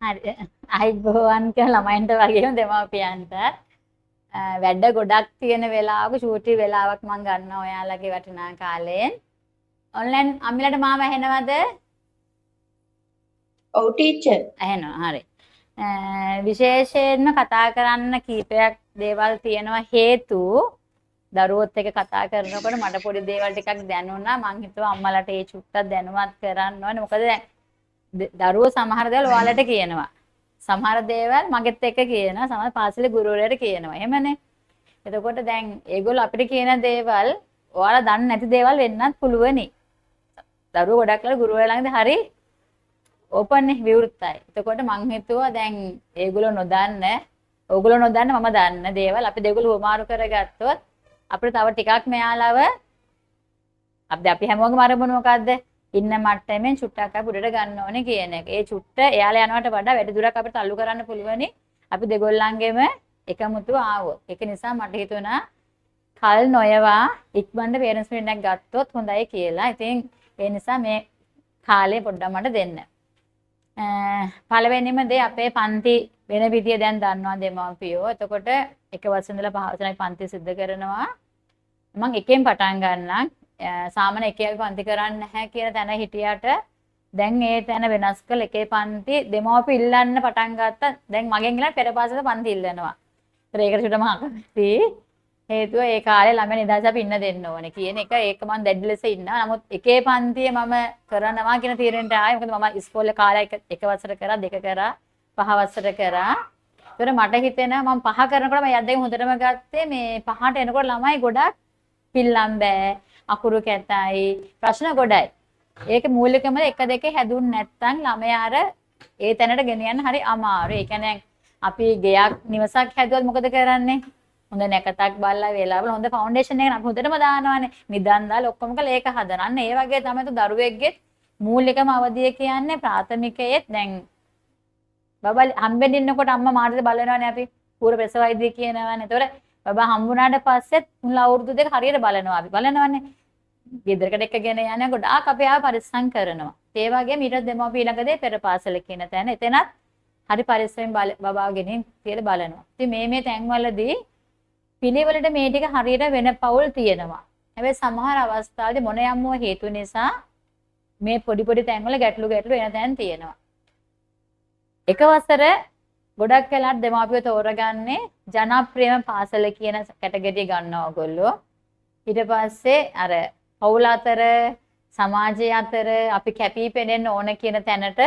හරි. අයිබෝවන් කියන ළමයින්ට වගේම දෙමාපියන්ට වැඩ ගොඩක් තියෙන වෙලාවක ෂූටි වෙලාවක් මම ගන්නවා ඔයාලගේ වටිනා කාලයෙන්. ඔන්ලයින් අම්මිලට මාව ඇහෙනවද? ඔව් ටීචර්. ඇහෙනවා. හරි. විශේෂයෙන්ම කතා කරන්න කීපයක් දේවල් තියෙනවා හේතු දරුවොත් එක්ක කතා කරනකොට මට පොඩි දේවල් ටිකක් දැනුණා. මං හිතුවා අම්මලාට ඒ චුට්ටක් දැනුවත් කරන්න ඕනේ. මොකද දැන් දරුවෝ සමහර දේවල් ඔයාලට කියනවා. සමහර දේවල් මගෙත් එක්ක කියනවා. සමහර පාසලේ ගුරුවරයාට කියනවා. එහෙමනේ. එතකොට දැන් ඒගොල්ලෝ අපිට කියන දේවල් ඔයාලා දන්නේ නැති දේවල් වෙන්නත් පුළුවනි. දරුවෝ ගොඩක් වෙලා ගුරුවරයා ළඟදී හරි ඕපන් නේ විවෘතයි. එතකොට මං හිතුවා දැන් ඒගොල්ලෝ ඕගොල්ලෝ නොදන්න මම දන්න දේවල් අපි දෙගොල්ලෝ උමාරු කරගත්තොත් අපිට තව ටිකක් මෙයාලව අපි හැමෝගේම අරමුණ මොකද්ද? ඉන්න මට්ටමෙන් චුට්ටක් අපි උඩට ගන්න ඕනේ කියන එක. ඒ චුට්ට එයාලා යනවට වඩා වැඩි දුරක් අපිට තල්ලු කරන්න පුළුවනි. අපි දෙගොල්ලන්ගෙම එකමුතු ආවොත්. ඒක නිසා මට හිතුණා කල් නොයවා ඉක්මනට පේරන්ට්ස් මීටින් එකක් ගත්තොත් හොඳයි කියලා. ඉතින් ඒ නිසා මේ කාලේ පොඩ්ඩක් මට දෙන්න. පළවෙනිම දේ අපේ පන්ති වෙන විදිය දැන් දන්නවා දෙමව්පියෝ. එතකොට එක වසර ඉඳලා පහ වසරයි පන්ති සිද්ධ කරනවා. මම එකෙන් පටන් ගන්නම්. සාමාන්‍ය එකේ පන්ති කරන්නේ නැහැ කියන තැන හිටියට දැන් ඒ තැන වෙනස් කළ එකේ පන්ති දෙමව්පිය ඉල්ලන්න පටන් ගත්තා. දැන් මගෙන් ඉල්ලන පෙරපාසල පන්ති ඉල්ලනවා. ඒකට චුට්ටම අකමැති. හේතුව ඒ කාලේ ළමයි නිදහස අපි ඉන්න දෙන්න ඕනේ කියන එක ඒක මම දැඩි ලෙස ඉන්නවා. නමුත් එකේ පන්තියේ මම කරනවා කියන තීරණයට ආවේ. මොකද මම ඉස්කෝලේ කාලය එක වසර කරා, දෙක කරා, පහ වසර කරා. ඒතර මට හිතෙනවා මම පහ කරනකොට මම යද්දේ හොඳටම ගත්තේ මේ පහට එනකොට ළමයි ගොඩක් පිල්ලම් බෑ, අකුරු කැතයි, ප්‍රශ්න ගොඩයි. ඒක මූලිකම එක දෙකේ හැදුන්නේ නැත්නම් ළමයා අර ඒ තැනට ගෙනියන්න හරි අමාරුයි. ඒ කියන්නේ අපි ගෙයක් නිවසක් හැදුවොත් මොකද කරන්නේ? හොඳ නැකතක් බලලා වේලාවල හොඳ ෆවුන්ඩේෂන් එකක් අපි හොඳටම දානවානේ. නිදන් දාලා ඔක්කොම කරලා ඒක හදන. අන්න ඒ වගේ තමයි දරුවෙක්ගේ මූලිකම අවධිය කියන්නේ ප්‍රාථමිකයේත් දැන් බබා හම්බෙන්න ඉන්නකොට අම්මා මාර්ගද බලනවානේ අපි. පූර්ව ප්‍රසව වෛද්‍ය කියනවානේ. ඒතකොට බබා හම්බුනාට පස්සෙත් මුල අවුරුදු දෙක හරියට බලනවා අපි. බලනවානේ. ගෙදරකට එක්කගෙන යන ගොඩාක් අපි ආව පරිස්සම් කරනවා. ඒ වගේම ඊට දෙමව්පිය ළඟදී පෙර පාසල කියන තැන එතනත් හරි පරිස්සමෙන් බබාව ගෙනින් කියලා බලනවා. ඉතින් මේ තැන්වලදී පිළිවෙලට මේ ටික හරියට වෙන පවුල් තියෙනවා. හැබැයි සමහර අවස්ථාවලදී මොන යම්මෝ හේතු නිසා මේ පොඩි තැන්වල ගැටලු එන තැන් තියෙනවා. එක වසර ගොඩක් වෙලාට දෙමාපියෝ තෝරගන්නේ ජනප්‍රියම පාසල කියන කැටගරිය ගන්නවා ඔයගොල්ලෝ. ඊට පස්සේ අර පවුල අතර සමාජය අතර අපි කැපී පෙනෙන්න ඕන කියන තැනට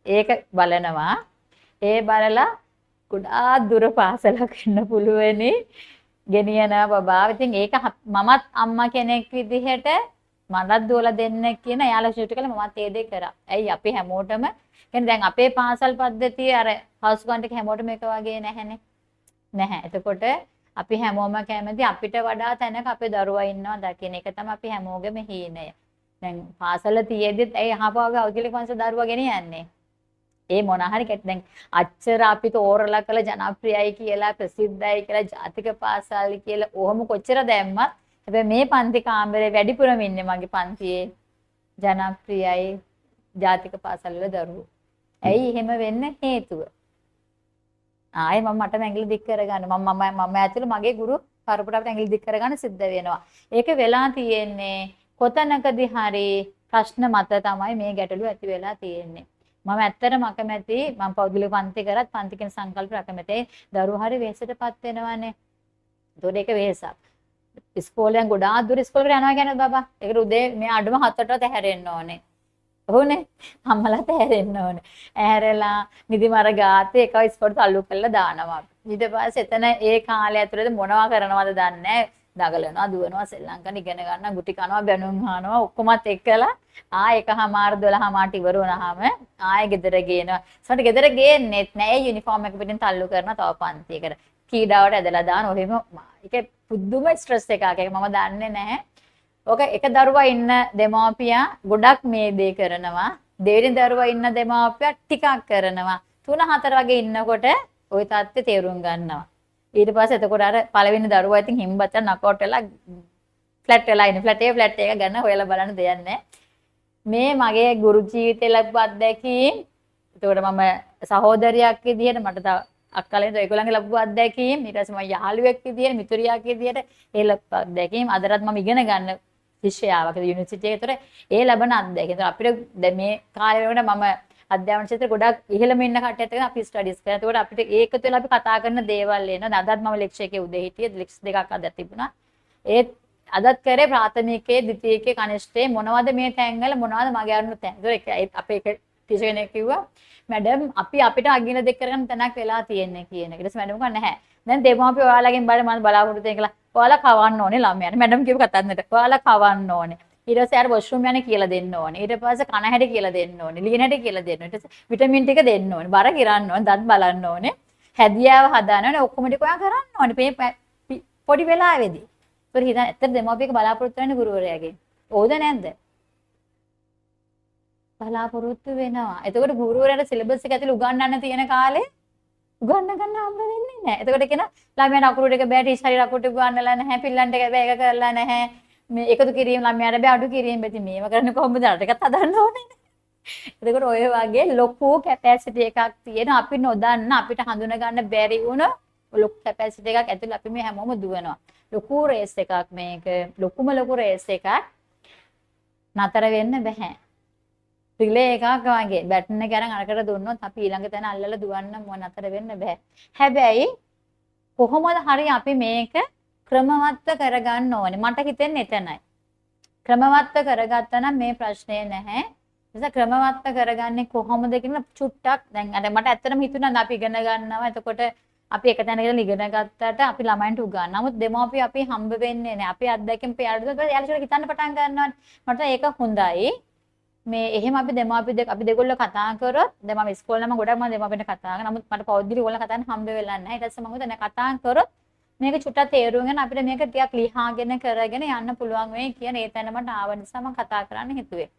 ඒක බලනවා. ඒ බලලා ගොඩාක් දුර පාසලක් ඉන්න පුළුවනි. ගෙනියනවා බබාව. ඉතින් ඒක මමත් අම්මා කෙනෙක් විදිහට මටත් දුවලා දෙන්න කියන එයාලා ෂූට් කළා මමත් ඒ දේ කරා. ඇයි අපි හැමෝටම කියන්නේ දැන් අපේ පාසල් පද්ධතිය අර හවුස් ගන්ට් එක හැමෝටම එක වගේ නැහැනේ. නැහැ. එතකොට අපි හැමෝම කැමති අපිට වඩා තැනක අපේ දරුවා ඉන්නවා දකින්න. ඒක තමයි අපි හැමෝගෙම හීනය. දැන් පාසල තියෙද්දිත් ඇයි අහපුවාගේ අවුලක පන්සල් දරුවා ගෙනියන්නේ? ඒ මොන හරි දැන් අච්චර අපි තෝරලා කළ ජනප්‍රියයි කියලා ප්‍රසිද්ධයි කියලා ජාතික පාසල් කියලා ඔහොම කොච්චර දැම්මත් හැබැයි මේ පන්ති කාමරේ වැඩිපුරම ඉන්නේ මගේ පන්තියේ ජනප්‍රියයි ජාතික පාසල් වල දරුවෝ. ඇයි එහෙම වෙන්න හේතුව? ආයේ මට ඇඟිලි දික් කරගන්න මම ඇතුළේ මගේ ගුරු පරපුරට ඇඟිලි දික් කරගන්න සිද්ධ වෙනවා. ඒක වෙලා තියෙන්නේ කොතනකදී හරි ප්‍රශ්න මත තමයි මේ ගැටලුව ඇති වෙලා තියෙන්නේ. මම ඇත්තටම අකමැති මම පෞද්ගලික පන්ති කරත් පන්ති කියන සංකල්ප අකමැති. දරුවෝ හරි වෙහෙසටපත් වෙනවානේ. ඒතකොට ඒක වෙහෙසක්. ඉස්කෝලෙන් ගොඩාක් දුර ඉස්කෝලේට යනවා කියන්නේ බබා. ඒකට උදේ මේ අඩුම 7ට ඇහැරෙන්න ඕනේ. ඔව්නේ. අම්මලාට ඇහැරෙන්න ඕනේ. ඇහැරලා නිදිමර ගාතේ එකව ඉස්කෝලේට තල්ලු කරලා දානවා. ඊට පස්සේ එතන ඒ කාලය ඇතුළත මොනවා කරනවද දන්නේ නැහැ. දඟලනවා දුවනවා සෙල්ලම් කරන ඉගෙන ගන්න ගුටි කනවා බැනුම් අහනවා ඔක්කොමත් එක්කලා එකමාර 12මාට ඉවර වුණාම ආයෙ ගෙදර ගේනවා. සමහරට ගෙදර ගේන්නෙත් නෑ යුනිෆෝම් එක පිටින් තල්ලු කරනවා තව පන්තියකට. කීඩාවට ඇදලා දාන ඔහෙම ඒක පුදුම ස්ට්‍රෙස් එකක්. ඒක මම දන්නේ නැහැ. ඔක එක දරුවා ඉන්න දෙමාපියා ගොඩක් මේ දේ කරනවා. දෙවෙනි දරුවා ඉන්න දෙමාපියා ටිකක් කරනවා. 3-4 වගේ ඉන්නකොට ওই தත්ත්වය තේරුම් ගන්නවා. ඊට පස්සේ එතකොට අර පළවෙනි දරුවා ඉතින් හිම්බත් නකවුට් වෙලා ෆ්ලැට් වෙලා ඉන්නේ. ෆ්ලැට් එක ගන්න හොයලා බලන්න දෙයක් නැහැ. මේ මගේ ගුරු ජීවිතේ ලැබපු අත්දැකීම්. එතකොට මම සහෝදරියක් විදිහට මට තව අක්කලෙන් ඒගොල්ලන්ගේ ලැබපු අත්දැකීම් ඊට පස්සේ මම යාළුවෙක් විදිහට මිතුරියක් විදිහට ඒ ලැබපු අත්දැකීම් අදටත් මම ඉගෙන ගන්න ශිෂ්‍යයාවක් යුනිවර්සිටි එකේ. ඒතර ඒ ලැබෙන අත්දැකීම්. ඒතර අපිට දැන් මේ කාලේ වෙනකොට මම අධ්‍යාපන ක්ෂේත්‍රේ ගොඩක් ඉහළම ඉන්න කට්ටියත් එක්ක අපි ස්ටඩිස් කරා. ඒතකොට අපිට ඒකතු වෙලා අපි කතා කරන දේවල් එනවා. අදත් මම ලෙක්චර් එකේ උදේ හිටියේ. ලෙක්චර් දෙකක් අද තිබුණා. ඒත් අදත් කරේ ප්‍රාථමිකයේ ද්විතීයිකයේ කනිෂ්ඨයේ මොනවද මේ තැන්වල මොනවද මගේ අරුණු තැන්. ඒක අපේ එක ටීචර් කෙනෙක් කිව්වා මැඩම් අපි අපිට අගින දෙක කරගන්න තැනක් වෙලා තියෙන්නේ කියන එක. ඊට පස්සේ මැඩම් කිව්වා නැහැ. දැන් දෙමාපිය ඔයාලගෙන් බලන්න මම බලාපොරොත්තු වෙන කියලා. ඔයාලා කවන්න ඕනේ ළමයාට. මැඩම් කියපු කතාන්නට. ඔයාලා කවන්න ඕනේ. ඊට පස්සේ අර වොෂ්රූම් යන්නේ කියලා දෙන්න ඕනේ. ඊට පස්සේ කන හැටි කියලා දෙන්න ඕනේ. ලියන හැටි කියලා දෙන්න ඕනේ. ඊට පස්සේ විටමින් ටික දෙන්න ඕනේ. බර කිරන්න ඕනේ. දත් බලන්න ඕනේ. හැදියාව හදාන්න ඕනේ. ඔක්කොම ටික ඔයා කරන්න ඕනේ. මේ පොඩි වෙලාවේදී. ඒක හිතන්න ඇත්තට දෙමාපියක බලාපොරොත්තු වෙන්නේ ගුරුවරයාගෙන්. ඕද නැද්ද? බලාපොරොත්තු වෙනවා. එතකොට ගුරුවරයාට සිලබස් එක ඇතුළේ උගන්වන්න තියෙන කාලේ උගන්ව ගන්න හම්බ වෙන්නේ නැහැ. එතකොට කියන ළමයාට අකුරු ටික බෑ ටීචර් හරි අකුරු ටික උගන්වලා නැහැ. පිල්ලන්ට එක බෑ ඒක කරලා නැහැ. මේ එකතු කිරීම ළමයාට බෑ අඩු කිරීම බෑ. ඉතින් මේව කරන්නේ කොහොමද? අර ටිකත් හදන්න ඕනේ. එතකොට ඔය වගේ ලොකු කැපැසිටි එකක් තියෙන අපි නොදන්න අපිට හඳුන ගන්න බැරි වුණ ලොකු කැපැසිටි එකක් ඇතුළේ අපි මේ හැමෝම දුවනවා. ලොකු රේස් එකක් මේක. ලොකු රේස් එකක්. නතර වෙන්න බෑ. රිලේ එකක් වගේ බැටන් එක අරන් අරකට දුන්නොත් අපි ඊළඟ තැන අල්ලලා දුවන්න මොන අතර වෙන්න බෑ. හැබැයි කොහොමද හරි අපි මේක ක්‍රමවත්ව කරගන්න ඕනේ. මට හිතෙන්නේ එතනයි. ක්‍රමවත්ව කරගත්තා නම් මේ ප්‍රශ්නේ නැහැ. නිසා ක්‍රමවත්ව කරගන්නේ කොහොමද කියන චුට්ටක් දැන් අර මට ඇත්තටම හිතුණා අපි ඉගෙන ගන්නවා. එතකොට අපි එක තැනක ඉඳලා ඉගෙන ගත්තාට අපි ළමයින්ට උගන්වනවා. නමුත් දෙමව්පිය අපි හම්බ වෙන්නේ නැහැ. අපි අත්දැකීම් පියාඩුවද එයාලා හිතන්න පටන් ගන්නවානේ. මට ඒක හොඳයි. මේ එහෙම අපි දෙමාපිය අපි දෙගොල්ලෝ කතා කරොත් දැන් මම ඉස්කෝලේ නම් ගොඩක් මම දෙමාපියන්ට කතා කරා. නමුත් මට පෞද්ගලික ඕගොල්ලෝ කතා කරන්න හම්බ වෙලා නැහැ. ඊට පස්සේ මම හිතුවා දැන් කතා කරොත් මේක චුට්ටක් තේරුම් ගන්න අපිට මේක ටිකක් ලියාගෙන කරගෙන යන්න පුළුවන් වෙයි කියන ඒ තැන මට ආව නිසා මම කතා කරන්න හිතුවේ.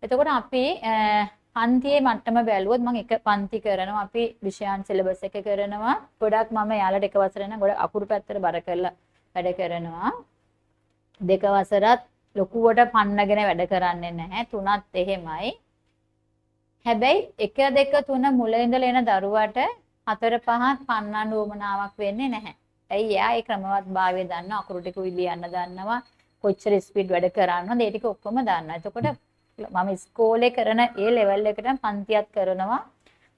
එතකොට අපි පන්තියේ මට්ටම බැලුවොත් මම එක පන්ති කරනවා අපි විෂයන් සිලබස් එක කරනවා. ගොඩක් මම යාළුවට එක වසරේ නම් ගොඩක් අකුරු පැත්තට බර කරලා වැඩ කරනවා. දෙක වසරත් ලොකුවට පන්නගෙන වැඩ කරන්නේ නැහැ. තුනත් එහෙමයි. හැබැයි 1 2 3 මුල ඉඳලා එන දරුවට 4 5 පන්නන්න උවමනාවක් වෙන්නේ නැහැ. ඇයි එයා ඒ ක්‍රමවත්භාවය දන්නවා. අකුරු ටික ලියන්න දන්නවා. කොච්චර ස්පීඩ් වැඩ කරනවද ඒ ටික ඔක්කොම දන්නවා. එතකොට මම ඉස්කෝලේ කරන ඒ ලෙවල් එකට පන්තියක් කරනවා.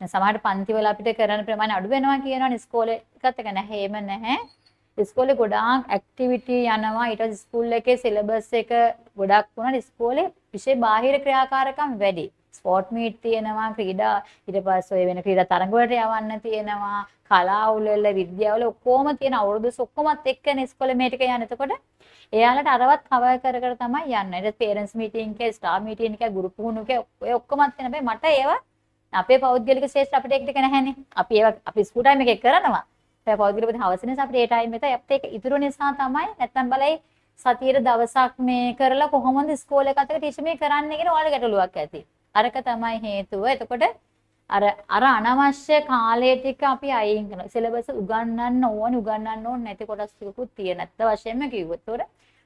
දැන් සමහර පන්තිවල අපිට කරන ප්‍රමාණය අඩු වෙනවා කියනවනේ ඉස්කෝලේ එකත් එක නැහැ. එහෙම නැහැ. ඉස්කෝලේ ගොඩාක් ඇක්ටිවිටි යනවා. ඊට පස්සේ ස්කූල් එකේ සිලබස් එක ගොඩක් වුණා. ඉස්කෝලේ විශේෂ බාහිර ක්‍රියාකාරකම් වැඩි. ස්පෝර්ට් මීට් තියෙනවා, ක්‍රීඩා ඊට පස්සේ ඔය වෙන ක්‍රීඩා තරඟ වලට යවන්න තියෙනවා, කලා උළෙල, විද්‍යාවල ඔක්කොම තියෙන අවුරුදු ඔක්කොමත් එක්කනේ ඉස්කෝලේ මේ ටික යන්නේ. එතකොට එයාලට අරවත් කවර් කර කර තමයි යන්නේ. ඊට පේරන්ට්ස් මීටින් එකේ, ස්ටාෆ් මීටින් එකේ, ගෲප් පුහුණුවකේ ඔය ඔක්කොමත් තියෙන බෑ. මට ඒවා අපේ පෞද්ගලික ශේෂ්ත්‍ර අපිට ඒක ටික නැහැනේ. අපි ඒවා අපි ස්කූල් ටයිම් එකේ කරනවා. ඒ පෞද්ගලික ප්‍රති හවස නිසා අපිට ඒ ටයිම් එක අපිට ඒක ඉතුරු නිසා තමයි නැත්තම් බලයි සතියේ දවසක් මේ කරලා කොහොමද ඉස්කෝලේ එකත් එක ටීචර් මේ කරන්නේ කියන ඔයාලගේ ගැටලුවක් ඇති. අරක තමයි හේතුව. එතකොට අර අනවශ්‍ය කාලය ටික අපි අයින් කරනවා. සිලබස් උගන්වන්න ඕනේ නැති කොටස් ටිකකුත් තියෙන. නැත්ත වශයෙන්ම කිව්වොත් උඩ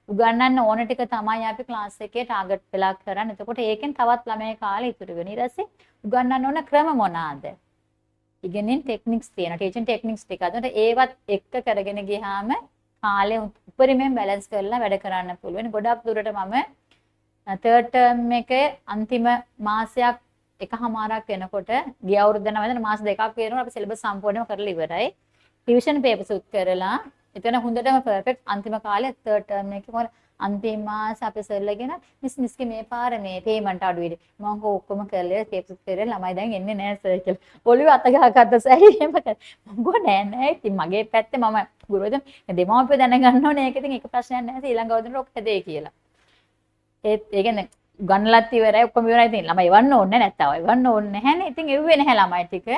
උගන්වන්න ඕන ටික තමයි අපි ක්ලාස් එකේ ටාගට් වෙලා කරන්නේ. එතකොට ඒකෙන් තවත් ළමයි කාලේ ඉතුරු වෙනවා. ඊට පස්සේ උගන්වන්න ඕන ක්‍රම මොනවාද? ඉගෙනින් ටෙක්නික්ස් තියෙනවා. ටීචින් ටෙක්නික්ස් ටික. අතට ඒවත් එක්ක කරගෙන ගියාම කාලේ උපරිමයෙන් බැලන්ස් කරලා වැඩ කරන්න පුළුවන්. ගොඩක් දුරට මම තර්ඩ් ටර්ම් එකේ අන්තිම මාසයක් එකමාරක් වෙනකොට ගිය අවුරුද්ද නම් මාස දෙකක් වෙනකොට අපි සිලබස් සම්පූර්ණයෙන්ම කරලා ඉවරයි. රිවිෂන් පේපර්ස් උත් කරලා එතන හොඳටම පර්ෆෙක්ට් අන්තිම කාලේ තර්ඩ් ටර්ම් එකේ කොහොම අන්තිම මාස අපි සර්ලගෙන මිස්ගේ මේ පාර මේ පේමන්ට් අඩුයිද මම ඔක්කොම කරලා පේපර්ස් කරලා ළමයි දැන් එන්නේ නැහැ සර් කියලා. ඔළුවේ අත ගහගත්ත සැරේ එහෙම කරා. මම ගෝ නෑ ඉතින් මගේ පැත්තේ මම ගුරුවරයා දෙමාපිය දැනගන්න ඕනේ ඒක ඉතින් එක ප්‍රශ්නයක් නැහැ ඊළඟ අවුරුද්දට ඔක් හැදේ කියලා. ඒ කියන්නේ ගන්නලත් ඉවරයි ඔක්කොම ඉවරයි ඉතින් ළමයි එවන්න ඕනේ නැත්තව එවන්න ඕනේ නැහැනේ. ඉතින් එව්වේ නැහැ ළමයි ටික.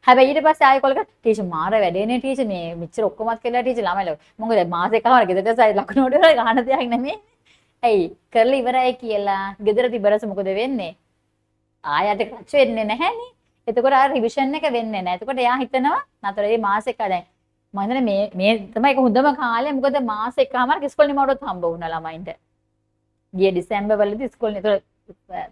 හැබැයි ඊට පස්සේ ආයෙ කොල්ලක ටීචර් මාර වැඩේනේ ටීචර් මේ මෙච්චර ඔක්කොමත් කියලා ටීචර් ළමයි මොකද මාසෙක කවර ගෙදරට සයි ලකුණු වල ගන්න දෙයක් නෙමෙයි. ඇයි කරලා ඉවරයි කියලා ගෙදර තිබරස මොකද වෙන්නේ? ආයෙත් ක්‍රච් වෙන්නේ නැහැනේ. එතකොට ආ රිවිෂන් එක වෙන්නේ නැහැ. එතකොට එයා හිතනවා නතර මේ මාසෙක දැන් මම හිතන්නේ මේ තමයි ඒක හොඳම කාලය. මොකද මාස එකමාරක් ඉස්කෝලේ නිමවුවොත් හම්බ වුණා ළමයින්ට. ගිය ඩිසැම්බර් වලදී ඉස්කෝලේ. ඒතකොට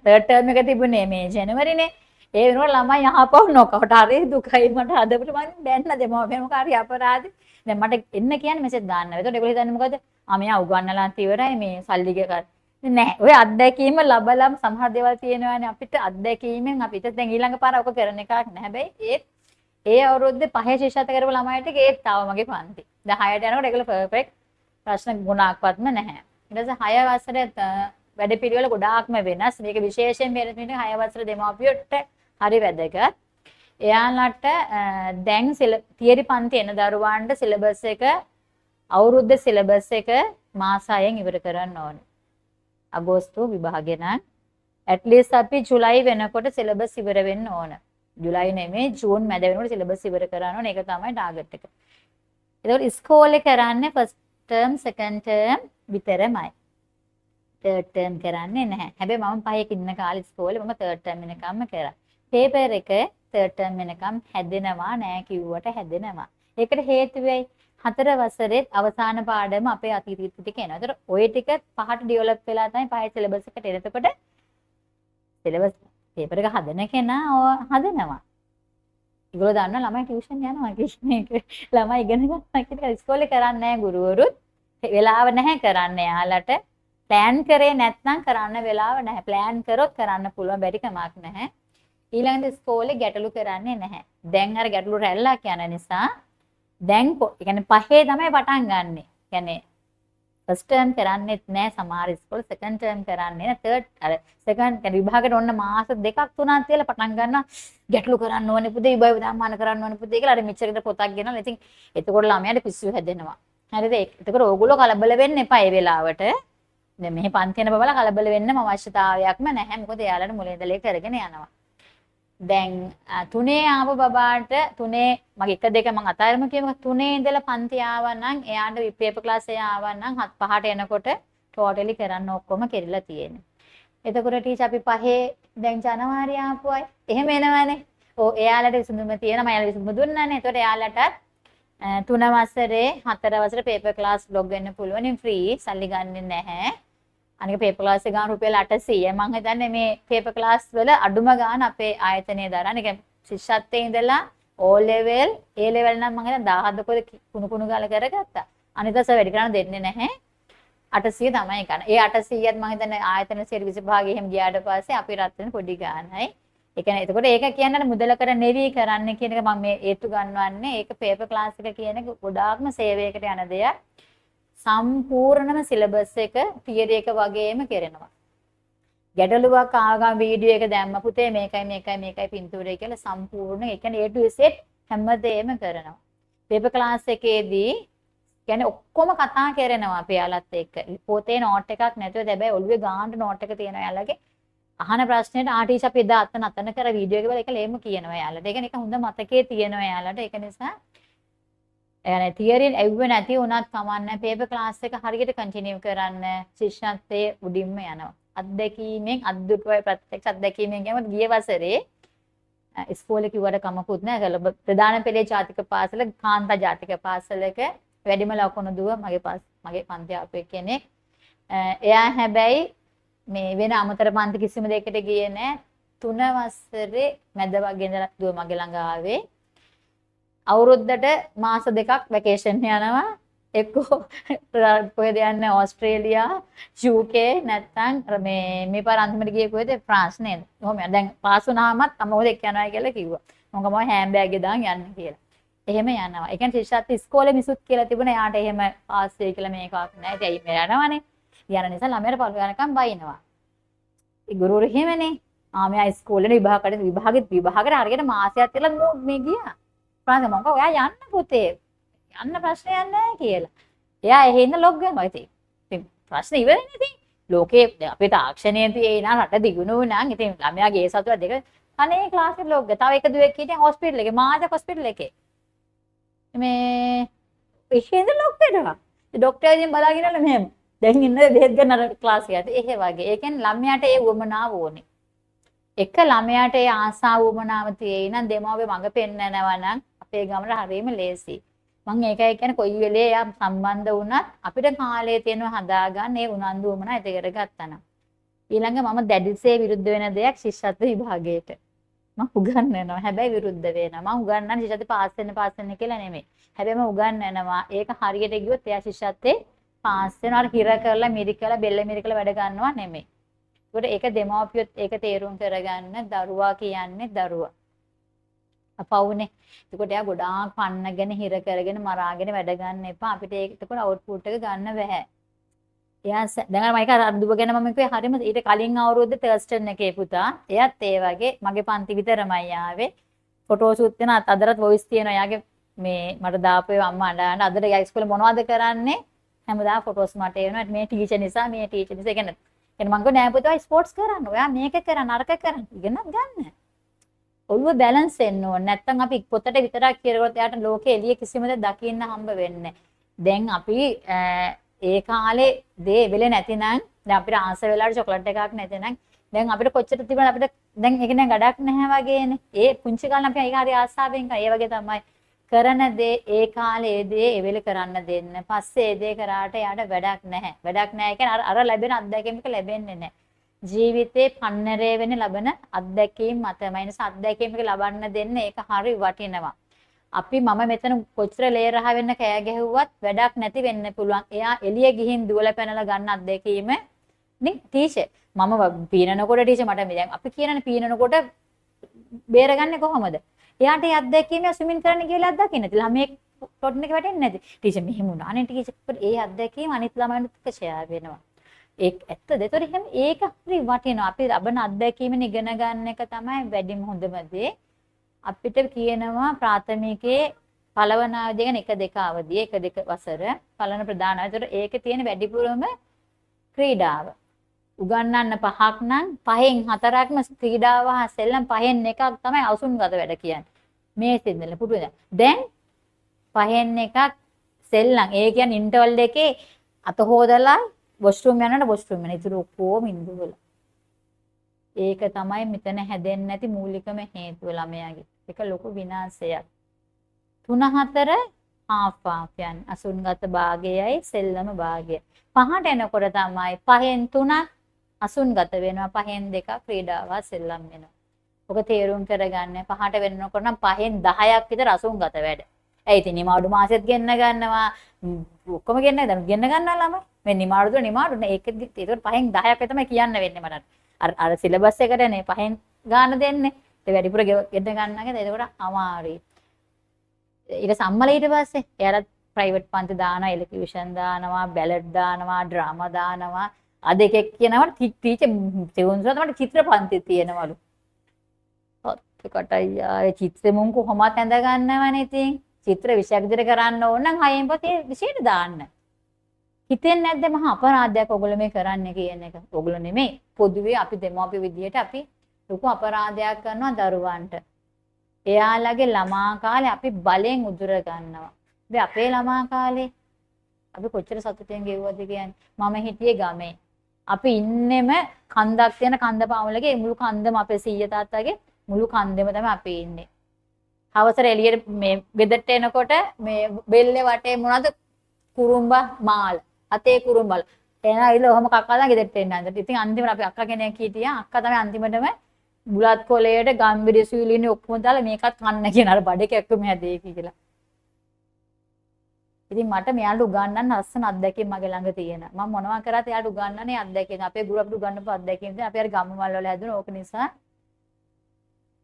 තර්ඩ් ටර්ම් එක තිබුණේ මේ ජනවරිනේ. ඒ වෙනකොට ළමයි අහපව නොකවට හරි දුකයි මට හදපිට මම දැන්න දෙමව්පියන් මොකක් හරි අපරාධේ. දැන් මට එන්න කියන්නේ මෙසේජ් දාන්න. ඒකට ඒගොල්ලෝ හිතන්නේ මොකද? මෙයා උගන්නලා ඉවරයි මේ සල්ලි ගන්න. නෑ. ඔය අත්දැකීම ලබලම් සමහර දේවල් තියෙනවානේ අපිට අත්දැකීමෙන් අපිට දැන් ඊළඟ පාර ඔක කරන එකක් නෑ. හැබැයි ඒ අවුරුද්දේ පහේ ශිෂ්‍යත්ව කරපු ළමයිට ඒත් තාම මගේ පන්ති. දැන් 6ට යනකොට ඒගොල්ලෝ පර්ෆෙක්ට් ප්‍රශ්න ගුණාක්වත්ම නැහැ. ඊට පස්සේ 6 වසරේ වැඩපිළිවෙල ගොඩාක්ම වෙනස්. මේක විශේෂයෙන් මේ 6 වසර දෙමාපියොත් හරි වැදගත්. එයාලට දැන් තියරි පන්ති එන දරුවන්ට සිලබස් එක අවුරුද්ද සිලබස් එක මාස 6න් ඉවර කරන්න ඕනේ. අගෝස්තු විභාගේ නම් at least අපි ජුලයි වෙනකොට සිලබස් ඉවර වෙන්න ඕන. ජුලයි නෙමෙයි ජූන් මැද වෙනකොට සිලබස් ඉවර කරන්න ඕනේ. ඒක තමයි ටාගට් එක. ඒකෝට ඉස්කෝලේ කරන්නේ ෆස්ට් ටර්ම් සෙකන්ඩ් ටර්ම් විතරමයි. තර්ඩ් ටර්ම් කරන්නේ නැහැ. හැබැයි මම පහේක ඉන්න කාලේ ඉස්කෝලේ මම තර්ඩ් ටර්ම් වෙනකම්ම කරා. පේපර් එක තර්ඩ් ටර්ම් වෙනකම් හැදෙනවා නෑ කිව්වට හැදෙනවා. ඒකට හේතුවයි 4 වසරේ අවසාන පාඩම අපේ අතීත ටික එනවා. ඒතර ওই ටික පහට ඩෙවලොප් වෙලා තමයි පහේ සිලබස් එකට එන. එතකොට සිලබස් පේපර් එක හදන කෙනා හදනවා. ඒගොල්ලෝ දන්නවා ළමයි ටියුෂන් යනවා කියන එක. ළමයි ඉගෙන ගන්නවා කියන එක ඉස්කෝලේ කරන්නේ නැහැ ගුරුවරුත්. වෙලාව නැහැ කරන්න යාලට. ප්ලෑන් කරේ නැත්නම් කරන්න වෙලාව නැහැ. ප්ලෑන් කරොත් කරන්න පුළුවන් බැරි කමක් නැහැ. ඊළඟට ඉස්කෝලේ ගැටලු කරන්නේ නැහැ. දැන් අර ගැටලු රැල්ලක් යන නිසා දැන් يعني පහේ තමයි පටන් ගන්නෙ. يعني ෆස්ට් ටර්ම් කරන්නේත් නැහැ සමහර ඉස්කෝල සෙකන්ඩ් ටර්ම් කරන්නේ නැහැ. තර්ඩ් අර සෙකන්ඩ් يعني විභාගයට ඔන්න මාස දෙකක් තුනක් තියලා පටන් ගන්නවා. ගැටලු කරන්න ඕනේ පුතේ, විභාග දාන්න කරන්න ඕනේ පුතේ කියලා අර මෙච්චරකට පොතක් ගෙනල්ලා ඉතින් එතකොට ළමයාට පිස්සු හැදෙනවා. හරිද? එතකොට ඕගොල්ලෝ කලබල වෙන්න එපා ඒ වෙලාවට. දැන් මෙහි පන්ති යන බබලා කලබල වෙන්නම අවශ්‍යතාවයක්ම නැහැ. මොකද එයාලට මුලින් ඉඳලා කරගෙන යනවා. දැන් 3 ආව බබාට 3 මගේ 1 2 මම අතාරම කියමු 3 ඉඳලා පන්ති ආවනම් එයාට පේපර් ක්ලාස් එක ආවනම් 5ට එනකොට ටෝටලි කරන්න ඔක්කොම කෙරිලා තියෙන්නේ. එතකොට ටීචර් අපි 5 දැන් ජනවාරි ආපු අය එහෙම එනවනේ. ඔව් එයාලට විසඳුම තියෙනවා. මම එයාලට විසඳුම දුන්නානේ. එතකොට එයාලට 3 වසරේ 4 වසරේ පේපර් ක්ලාස් ලොග් වෙන්න පුළුවන් ෆ්‍රී. සල්ලි ගන්නෙ නැහැ. අනික පේපර් ක්ලාස් එක ගන්න රුපියල් 800. මම හිතන්නේ මේ පේපර් ක්ලාස් වල අඩුම ගන්න අපේ ආයතනයේ දරන. ඒ ශිෂ්‍යත්වයේ ඉඳලා O level, A level නම් මම හිතන්නේ 17 කුණු කුණු ගාලා කරගත්තා. අනිතස වැඩි කරන්න දෙන්නේ නැහැ. 800 තමයි ගන්න. ඒ 800ත් මම හිතන්නේ ආයතන සර්විස් විභාගයේ එහෙම ගියාට පස්සේ අපි රත් වෙන පොඩි ගානයි. ඒ කියන්නේ එතකොට ඒක කියන්නේ මුදල කර නෙවි කරන්න කියන එක මම මේ හේතු ගන්නවන්නේ. ඒක පේපර් ක්ලාස් එක කියන එක ගොඩාක්ම සේවයකට යන දෙයක්. සම්පූර්ණම සිලබස් එක තියරි එක වගේම කරනවා. ගැටලුවක් ආගම වීඩියෝ එක දැම්ම පුතේ මේකයි පින්තූරය කියලා සම්පූර්ණ ඒ කියන්නේ A to Z හැමදේම කරනවා. පේපර් ක්ලාස් එකේදී කියන්නේ ඔක්කොම කතා කරනවා අපි යාලත් එක්ක. පොතේ නෝට් එකක් නැතුව හැබැයි ඔළුවේ ගානට නෝට් එක තියෙනවා යාලගේ. අහන ප්‍රශ්නෙට ආටීච් අපි එදා අතන කර වීඩියෝ එක වල ඒක ලේම කියනවා යාලට. ඒක නිකන් හොඳ මතකයේ තියෙනවා යාලට. ඒක නිසා يعني තියරි ඇව්වේ නැති වුණත් කමන්නේ පේපර් ක්ලාස් එක හරියට කන්ටිනියු කරන්න ශිෂ්‍යත්වයේ උඩින්ම යනවා. අත්දැකීමෙන් අද්දුටුවයි ප්‍රත්‍යක්ෂ අත්දැකීමෙන් කියමත් ගිය වසරේ ඉස්කෝලේ කිව්වට කමකුත් නැහැ. ප්‍රධාන පෙළේ ජාතික පාසල කාන්තා ජාතික පාසලක වැඩිම ලකුණු දුව මගේ පන්ති ආපු කෙනෙක්. එයා හැබැයි මේ වෙන අමතර පන්ති කිසිම දෙයකට ගියේ නැහැ. 3 වසරේ මැද වගේ ඉඳලා දුව මගේ ළඟ ආවේ. අවුරුද්දට මාස දෙකක් වැකේෂන් යනවා. එක්කෝ කොහෙද යන්නේ ඕස්ට්‍රේලියා, UK නැත්නම් මේ පාර අන්තිමට ගියේ කොහෙද? ෆ්‍රාන්ස් නේද? කොහොම දැන් පාස් වුණාමත් අම්මා මොකද යනවා කියලා කිව්වා. මම ගමෝ හෑම් බෑග් එක දාන් යන්න කියලා. එහෙම යනවා. ඒ කියන්නේ ශිෂ්‍යත්ව ඉස්කෝලේ මිසුත් කියලා තිබුණා. එයාට එහෙම පාස් වෙයි කියලා මේකක් නැහැ. ඒයි මේ යනවනේ. යන නිසා ළමයට පළු යනකම් බයිනවා. ඒ ගුරුවරු එහෙමනේ. මෙයා ඉස්කෝලේ විභාගෙට හරියට මාසයක් තියලා මේ ගියා. ප්‍රාන්ත මම කිව්වා ඔයා යන්න පුතේ. යන්න ප්‍රශ්නයක් නැහැ කියලා. එයා එහෙ ඉන්න ලොග් වෙනවා. ඉතින් ප්‍රශ්න ඉවරනේ ඉතින්. ලෝකේ අපේ තාක්ෂණයේ තියෙන රට දිගුණු නම් ඉතින් ළමයාගේ ඒ සතුට දෙක අනේ ක්ලාස් එක ලොග්. තව එක දුවෙක් හිටියා හොස්පිටල් එකේ. මාජ හොස්පිටල් එකේ. මේ ඉහිඳ ලොග් වෙනවා. ඒ ડોක්ටර් ඉතින් බලාගෙනල මෙහෙම. දැන් ඉන්න බෙහෙත් ගන්න ක්ලාස් එකට. එහෙ වගේ. ඒ කියන්නේ ළමයාට ඒ වමනාව ඕනේ. එක ළමයාට ඒ ආසාව වමනාව තියෙයි නම් දෙමව්පිය මඟ පෙන්නනවා නම් අපේ ගමන හරියම ලේසි. මම ඒකයි කියන්නේ කොයි වෙලේ යා සම්බන්ධ වුණත් අපිට කාලය තියෙනවා හදාගන්න ඒ උනන්දු වමනා ඇති කරගත්තා නම්. ඊළඟ මම දැඩිසේ විරුද්ධ වෙන දෙයක් ශිෂ්‍යත්ව විභාගයට. මම උගන්වනවා. හැබැයි විරුද්ධ වෙනවා. මම උගන්වන්නේ ශිෂ්‍යත්වයට පාස් වෙන්න කියලා නෙමෙයි. හැබැයි මම උගන්වනවා. ඒක හරියට ගියොත් එයා ශිෂ්‍යත්වයේ පාස් වෙනවා. අර හිර කරලා මිරිකලා බෙල්ල මිරිකලා වැඩ ගන්නවා නෙමෙයි. ඒකට ඒක දෙමාපියොත් ඒක තේරුම් කරගන්න දරුවා කියන්නේ දරුවා. අපවුනේ. එතකොට එයා ගොඩාක් පන්නගෙන හිර කරගෙන මරාගෙන වැඩ ගන්න එපා. අපිට ඒක එතකොට අවුට්පුට් එක ගන්න බැහැ. එයා දැන් මම ඒක අද්දුව ගැන මම කිව්වේ හරියම ඊට කලින් අවුරුද්දේ තර්ස්ටන් එකේ පුතා. එයාත් ඒ වගේ මගේ පන්ති විතරමයි ආවේ. ෆොටෝ ෂූට් වෙන අදටත් වොයිස් තියෙනවා. එයාගේ මේ මට දාපු ඒවා අම්මා අඬන අදට එයා ඉස්කෝලේ මොනවද කරන්නේ? හැමදාම ෆොටෝස් මට එනවා. මේ ටීචර් නිසා මේ ටීචර් නිසා කියන්නේ. එන්න මං කිව්වා නෑ පුතා ස්පෝර්ට්ස් කරන්න. ඔයා මේක කරන්න අරක කරන්න. ඉගෙනත් ගන්න. ඔළුව බැලන්ස් වෙන්න ඕනේ. නැත්තම් අපි පොතට විතරක් කියනකොට එයාට ලෝකේ එළිය කිසිම දෙයක් දකින්න හම්බ වෙන්නේ දැන් අපි ඒ කාලේ දේ වෙලේ නැතිනම් දැන් අපිට ආස වෙලාවට චොකලට් එකක් නැතිනම් දැන් අපිට කොච්චර තිබුණා අපිට දැන් ඒක නෑ ගඩක් නැහැ වගේනේ. ඒ පුංචි කාලේ අපි ඒක හරි ආසාවෙන් කරා. ඒ වගේ තමයි කරන දේ ඒ කාලේ දේ ඒ වෙලේ කරන්න දෙන්න. පස්සේ ඒ දේ කරාට යාට වැඩක් නැහැ. වැඩක් නැහැ කියන්නේ අර ලැබෙන අත්දැකීමක ලැබෙන්නේ නැහැ. ජීවිතේ පන්නරේ වෙන්නේ ලබන අත්දැකීම් මතමයි. නිසා අත්දැකීමක ලබන්න දෙන්න ඒක හරි වටිනවා. අපි මම මෙතන කොච්චර ලේ රහ වෙන්න කෑ ගැහුවත් වැඩක් නැති වෙන්න පුළුවන්. එයා එළිය ගිහින් දුවලා පැනලා ගන්න අත්දැකීම නේ ටීචර්. මම පීනනකොට ටීචර් මට මේ දැන් අපි කියනනේ පීනනකොට බේරගන්නේ කොහොමද? එයාට ඒ අත්දැකීම ස්විමින් කරන්න කියලා අත්දකින්න. ළමයෙක් ටොට්න එක වැටෙන්නේ නැති. ටීචර් මෙහෙම වුණානේ ටීචර්. ඒ අත්දැකීම අනිත් ළමයින්ට ෂෙයා වෙනවා. ඒක ඇත්තද? ඒතර එහෙනම් ඒක හරි වටිනවා. අපි ලබන අත්දැකීමෙන් ඉගෙන ගන්න එක තමයි වැඩිම හොඳම දේ. අපිට කියනවා ප්‍රාථමිකයේ පළවන අවධිය ගැන 1 2 අවධිය 1 2 වසර පළවන ප්‍රධාන. ඒතර ඒකේ තියෙන වැඩිපුරම ක්‍රීඩාව. උගන්වන්න 5ක් නම් 5න් 4ක්ම ක්‍රීඩාව හා සෙල්ලම් 5න් එකක් තමයි අවසුන්ගත වැඩ කියන්නේ. මේ සින්දල පුදුද. දැන් 5න් එකක් සෙල්ලම්. ඒ කියන්නේ ඉන්ටර්වල් එකේ අත හොදලා වොෂ්රූම් යනකොට වොෂ්රූම් යන. ඉතුරු ඔක්කොම ඉඳුවල. ඒක තමයි මෙතන හැදෙන්නේ නැති මූලිකම හේතුව ළමයාගේ. ඒක ලොකු විනාශයක්. 3 4 half half යන අසුන්ගත භාගයයි සෙල්ලම භාගයයි. 5ට එනකොට තමයි 5න් 3ක් අසුන්ගත වෙනවා. 5න් 2ක් ක්‍රීඩාව සෙල්ලම් වෙනවා. ඔක තේරුම් කරගන්න. 5ට වෙනකොට නම් 5න් 10ක් විතර අසුන්ගත වැඩ. ඒ ඉතින් නිමාඩු මාසෙත් ගෙන්න ගන්නවා. ඔක්කොම ගෙන්න ගන්නවා ළමයි. මේ නිමාඩු ඒක 5න් 10ක් තමයි කියන්න වෙන්නේ මට. අර සිලබස් එකටනේ 5න් ගන්න දෙන්නේ. ඒ වැඩිපුර ගෙන්න ගන්නකද එතකොට අමාරුයි. ඊට සම්මල ඊට පස්සේ එයාලා ප්‍රයිවට් පන්ති දානවා, එලෙක්ටිව්ෂන් දානවා, බැලට් දානවා, ඩ්‍රාමා දානවා. අද එකෙක් කියනවා ටීචර් තෙවුන්සලා තමයි චිත්‍ර පන්ති තියෙනවලු. ඔත් කටයියා ඒ චිත්‍රෙ මුන් කොහොමද ඇඳ ගන්නවනේ ඉතින්. චිත්‍ර විෂයක් විතර කරන්න ඕන නම් 6න් පස්සේ විෂයට දාන්න. හිතෙන්නේ නැද්ද මහා අපරාධයක් ඔයගොල්ලෝ මේ කරන්නේ කියන එක? ඔයගොල්ලෝ නෙමෙයි. පොදුවේ අපි දෙමාපිය විදියට අපි ලොකු අපරාධයක් කරනවා දරුවන්ට. එයාලගේ ළමා කාලේ අපි බලෙන් උදුර ගන්නවා. ඉතින් අපේ ළමා කාලේ අපි කොච්චර සතුටෙන් ගෙවුවද කියන්නේ. මම හිටියේ ගමේ. අපි ඉන්නෙම කන්දක් තියෙන කන්ද පාමුලගේ මුළු කන්දම අපේ සීය තාත්තගේ මුළු කන්දෙම තමයි අපි ඉන්නේ. හවසට එළියට මේ ගෙදරට එනකොට මේ බෙල්ලේ වටේ මොනවද කුරුම්බා මාල්. අතේ කුරුම්බල. එන අයිල ඔහම කක්කා දැන් ගෙදරට එන්න අන්දට. ඉතින් අන්තිමට අපි අක්කා කෙනෙක් හිටියා. අක්කා තමයි අන්තිමටම බුලත් කොලයට ගම්බිරි සුවිලිනේ ඔක්කොම දාලා මේකත් කන්න කියන අර බඩ කැක්කම හැදේ කියලා. ඉතින් මට මෙයාට උගන්වන්න ලස්සන අත්දැකීම් මගේ ළඟ තියෙනවා. මම මොනවා කරත් එයාට උගන්වන්නේ අත්දැකීම්. අපේ ගුරු අපිට උගන්වපු අත්දැකීම් තියෙන. අපි අර ගම්මු මල් වල හැදුන ඕක නිසා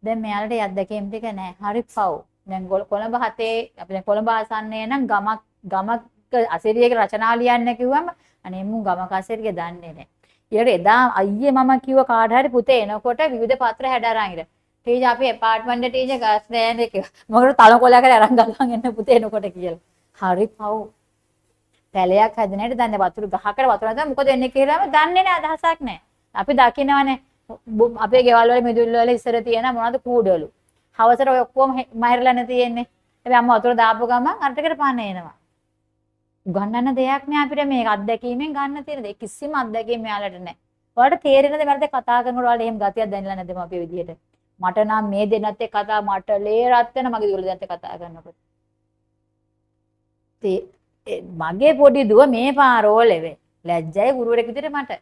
දැන් මෙයාලට ඒ අත්දැකීම් ටික නැහැ. හරි පව්. දැන් කොළඹ හතේ අපි දැන් කොළඹ ආසන්නයේ නම් ගමක අසිරියගේ රචනා ලියන්න කිව්වම අනේ මු ගමක අසිරිය දන්නේ නැහැ. ඊට එදා අයියේ මම කිව්ව කාට හරි පුතේ එනකොට විවිධ පත්‍ර හැඩ අරන් ඉර. ටීචර් අපි ඇපාර්ට්මන්ට් එකේ ටීචර් ගස් නෑන එක. මොකද තල කොලයක් හරි අරන් ගලන් එන්න පුතේ එනකොට කියලා. හරි පව්. පැලයක් හැදෙන හැටි දන්නේ වතුර ගහකට වතුර නැත්නම් මොකද වෙන්නේ කියලාම දන්නේ නැහැ අදහසක් නැහැ. අපි දකින්නවනේ අපේ ගෙවල් වල මිදුල් වල ඉස්සර තියෙන මොනවද කූඩවලු. හවසට ඔය ඔක්කොම මහිරලානේ තියෙන්නේ. හැබැයි අම්මා වතුර දාපු ගමන් අරටකට පාන එනවා. උගන්නන්න දෙයක් නෑ අපිට මේක අත්දැකීමෙන් ගන්න තියෙන දේ. කිසිම අත්දැකීම් මෙයාලට නෑ. ඔයාලට තේරෙනද මට කතා කරනකොට ඔයාලට එහෙම ගතියක් දැනෙලා නැද්ද අපේ විදිහට? මට නම් මේ දෙන්නත් එක්ක කතා මට ලේ රත් වෙන මගේ දුවල දෙන්නත් එක්ක කතා කරනකොට. මගේ පොඩි දුව මේ පාරෝලෙවේ. ලැජ්ජයි ගුරුවරයෙක් විදිහට මට.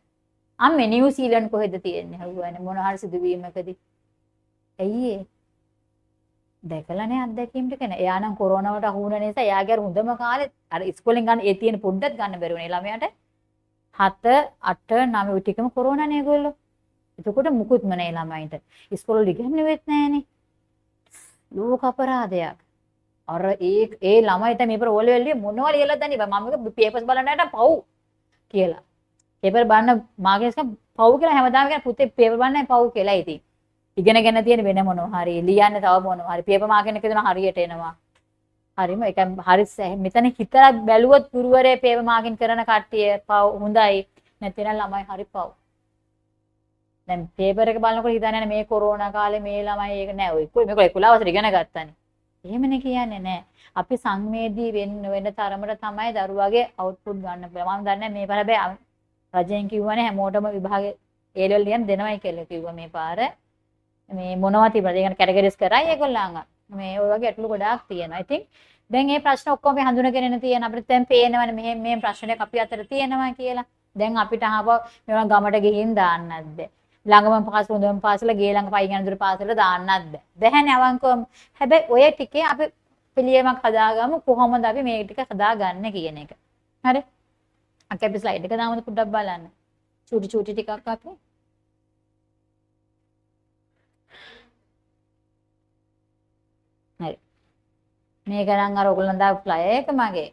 අම්මේ නිව්සීලන්ත කොහෙද තියෙන්නේ? හවුවනේ මොන හරි සිදුවීමකදී. ඇයි ඒ? දැකලානේ අත්දැකීම් ටික නේ. එයා නම් කොරෝනා වලට අහු වුණ නිසා එයාගේ අර හොඳම කාලේ අර ඉස්කෝලෙන් ගන්න ඒ තියෙන පොඩ්ඩක් ගන්න බැරුණේ ළමයාට. 7 8 9 ඔය ටිකම කොරෝනානේ ඒගොල්ලෝ. එතකොට මුකුත්ම නැහැ ළමයින්ට. ඉස්කෝලේ ඉගෙනුවෙත් නැහනේ. ලෝක අපරාධයක්. අර ඒ ළමයිට මේ පෙර ඕලෙවල් එකේ මොනවද කියලා දන්නේ මම මේක පේපර්ස් බලන්න යනට පව් කියලා. පේපර් බලන්න මාගෙන්ස් පව් කියලා හැමදාම කියන පුතේ පේපර් බලන්න පව් කියලා ඉතින්. ඉගෙනගෙන තියෙන වෙන මොනවා හරි ලියන්න තව මොනවා හරි පේපර් මාර්කෙන් එක දෙනවා හරියට එනවා. හරිම ඒක හරි මෙතන හිතලා බැලුවොත් ගුරුවරයා පේපර් මාර්කින් කරන කට්ටිය පව් හොඳයි නැත්නම් ළමයි හරි පව්. දැන් පේපර් එක බලනකොට හිතන්නේ මේ කොරෝනා කාලේ මේ ළමයි ඒක නෑ ඔය මේක 11 වසරේ ඉගෙන ගත්තානේ. එහෙමනේ කියන්නේ නෑ. අපි සංවේදී වෙන තරමට තමයි දරුවාගේ අවුට්පුට් ගන්න බෑ. මම දන්නේ මේ පාර හැබැයි රජෙන් කිව්වනේ හැමෝටම විභාගේ A level ලියන්න දෙනවයි කියලා කිව්වා මේ පාර. මේ මොනවා තිබුණද? ඒ කියන්නේ කැටගරිස් කරයි ඒගොල්ලන්. මේ ඔය වගේ අටලු ගොඩාක් තියෙනවා. ඉතින් දැන් මේ ප්‍රශ්න ඔක්කොම අපි හඳුනගෙන ඉන්න අපිට දැන් පේනවනේ මේ ප්‍රශ්නයක් අපි අතර තියෙනවා කියලා. දැන් අපිට අහපුවා මේවා ගමට ගිහින් දාන්නත් බෑ. ළඟම පාසල හොඳම පාසල ගේ ළඟ පයි යන දුර පාසල දාන්නත් බෑ. බැහැනේ අවංකවම. හැබැයි ඔය ටිකේ අපි පිළියමක් හදාගමු කොහොමද අපි මේ ටික හදාගන්නේ කියන එක. හරි? අපි ස්ලයිඩ් එක දාමුද පොඩ්ඩක් බලන්න. චූටි චූටි ටිකක් අපි. හරි. මේක නම් අර ඔයගොල්ලන් දාපු ෆ්ලයර් එක මගේ.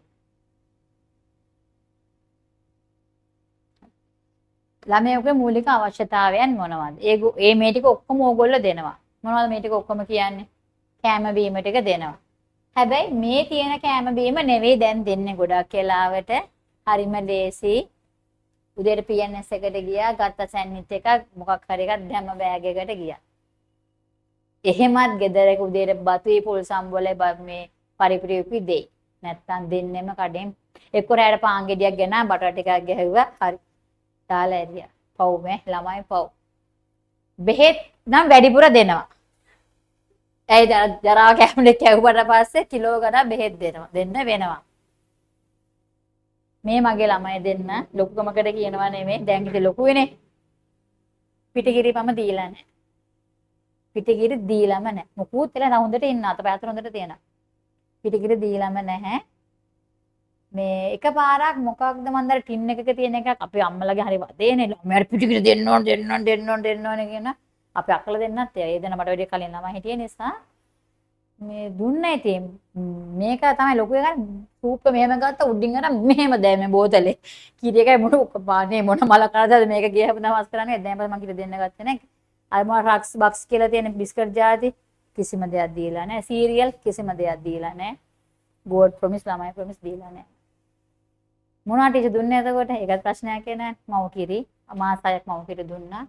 ළමයෙකුගේ මූලික අවශ්‍යතාවයන් මොනවද? ඒ මේ ටික ඔක්කොම ඕගොල්ලෝ දෙනවා. මොනවද මේ ටික ඔක්කොම කියන්නේ? කෑම බීම ටික දෙනවා. හැබැයි මේ තියෙන කෑම බීම නෙවෙයි දැන් දෙන්නේ ගොඩක් වෙලාවට. හරිම ලේසි. උදේට PNS එකට ගියා, ගත්ත සෑන්ඩ්විච් එකක්, මොකක් හරි එකක් දැම්ම බෑග් එකට ගියා. එහෙමත් ගෙදරක උදේට බතුයි පොල් සම්බොලේ මේ පරිප්පුරියකුයි දෙයි. නැත්තම් දෙන්නෙම කඩෙන් එක්ක රැයට පාන් ගෙඩියක් ගෙනා බටර් ටිකක් ගැහුවා. හරි. දාලා ඇරියා. පව් මේ ළමයි පව්. බෙහෙත් නම් වැඩිපුර දෙනවා. ඒ ජරා කැමලේ කැවුවට පස්සේ කිලෝ ගණන් බෙහෙත් දෙන්න වෙනවා. මේ මගේ ළමයි දෙන්න ලොකුකමකට කියනවා නෙමෙයි. දැන් ඉතින් ලොකු වෙනේ. පිටිගිරි මම දීලා නැහැ. පිටිගිරි දීලම නැහැ. මොකුත් එලා හොඳට ඉන්න අතපය අතර හොඳට තියෙනවා. පිටිගිරි දීලම නැහැ. මේ එකපාරක් මොකක්ද මන්දර ටින් එකක තියෙන එකක් අපේ අම්මලාගේ හරි වදේනේ ළමයාට පිටිගිරි දෙන්න ඕන කියන අපේ අක්කලා දෙන්නත් ඒ දෙන මට වැඩි කලින් ළමයි හිටිය නිසා මේ දුන්නේ ඉතින් මේක තමයි ලොකු එකක් සූප් මෙහෙම ගත්ත උඩින් අර මෙහෙම දැම්ම මේ බෝතලේ කීරි එකයි මොන පානේ මොන මල කරදද මේක ගියහම නමස් කරන්නේ දැන් මම කිරි දෙන්න ගත්තේ නැහැ අර මම රක්ස් බක්ස් කියලා තියෙන බිස්කට් ජාති කිසිම දෙයක් දීලා නැහැ සීරියල් කිසිම දෙයක් දීලා නැහැ ගෝඩ් ප්‍රොමිස් ළමයි ප්‍රොමිස් දීලා නැහැ මොනවාට ඉති දුන්නේ එතකොට ඒකත් ප්‍රශ්නයක් නෑ මව කිරි මාස 6ක් මව කිරි දුන්නා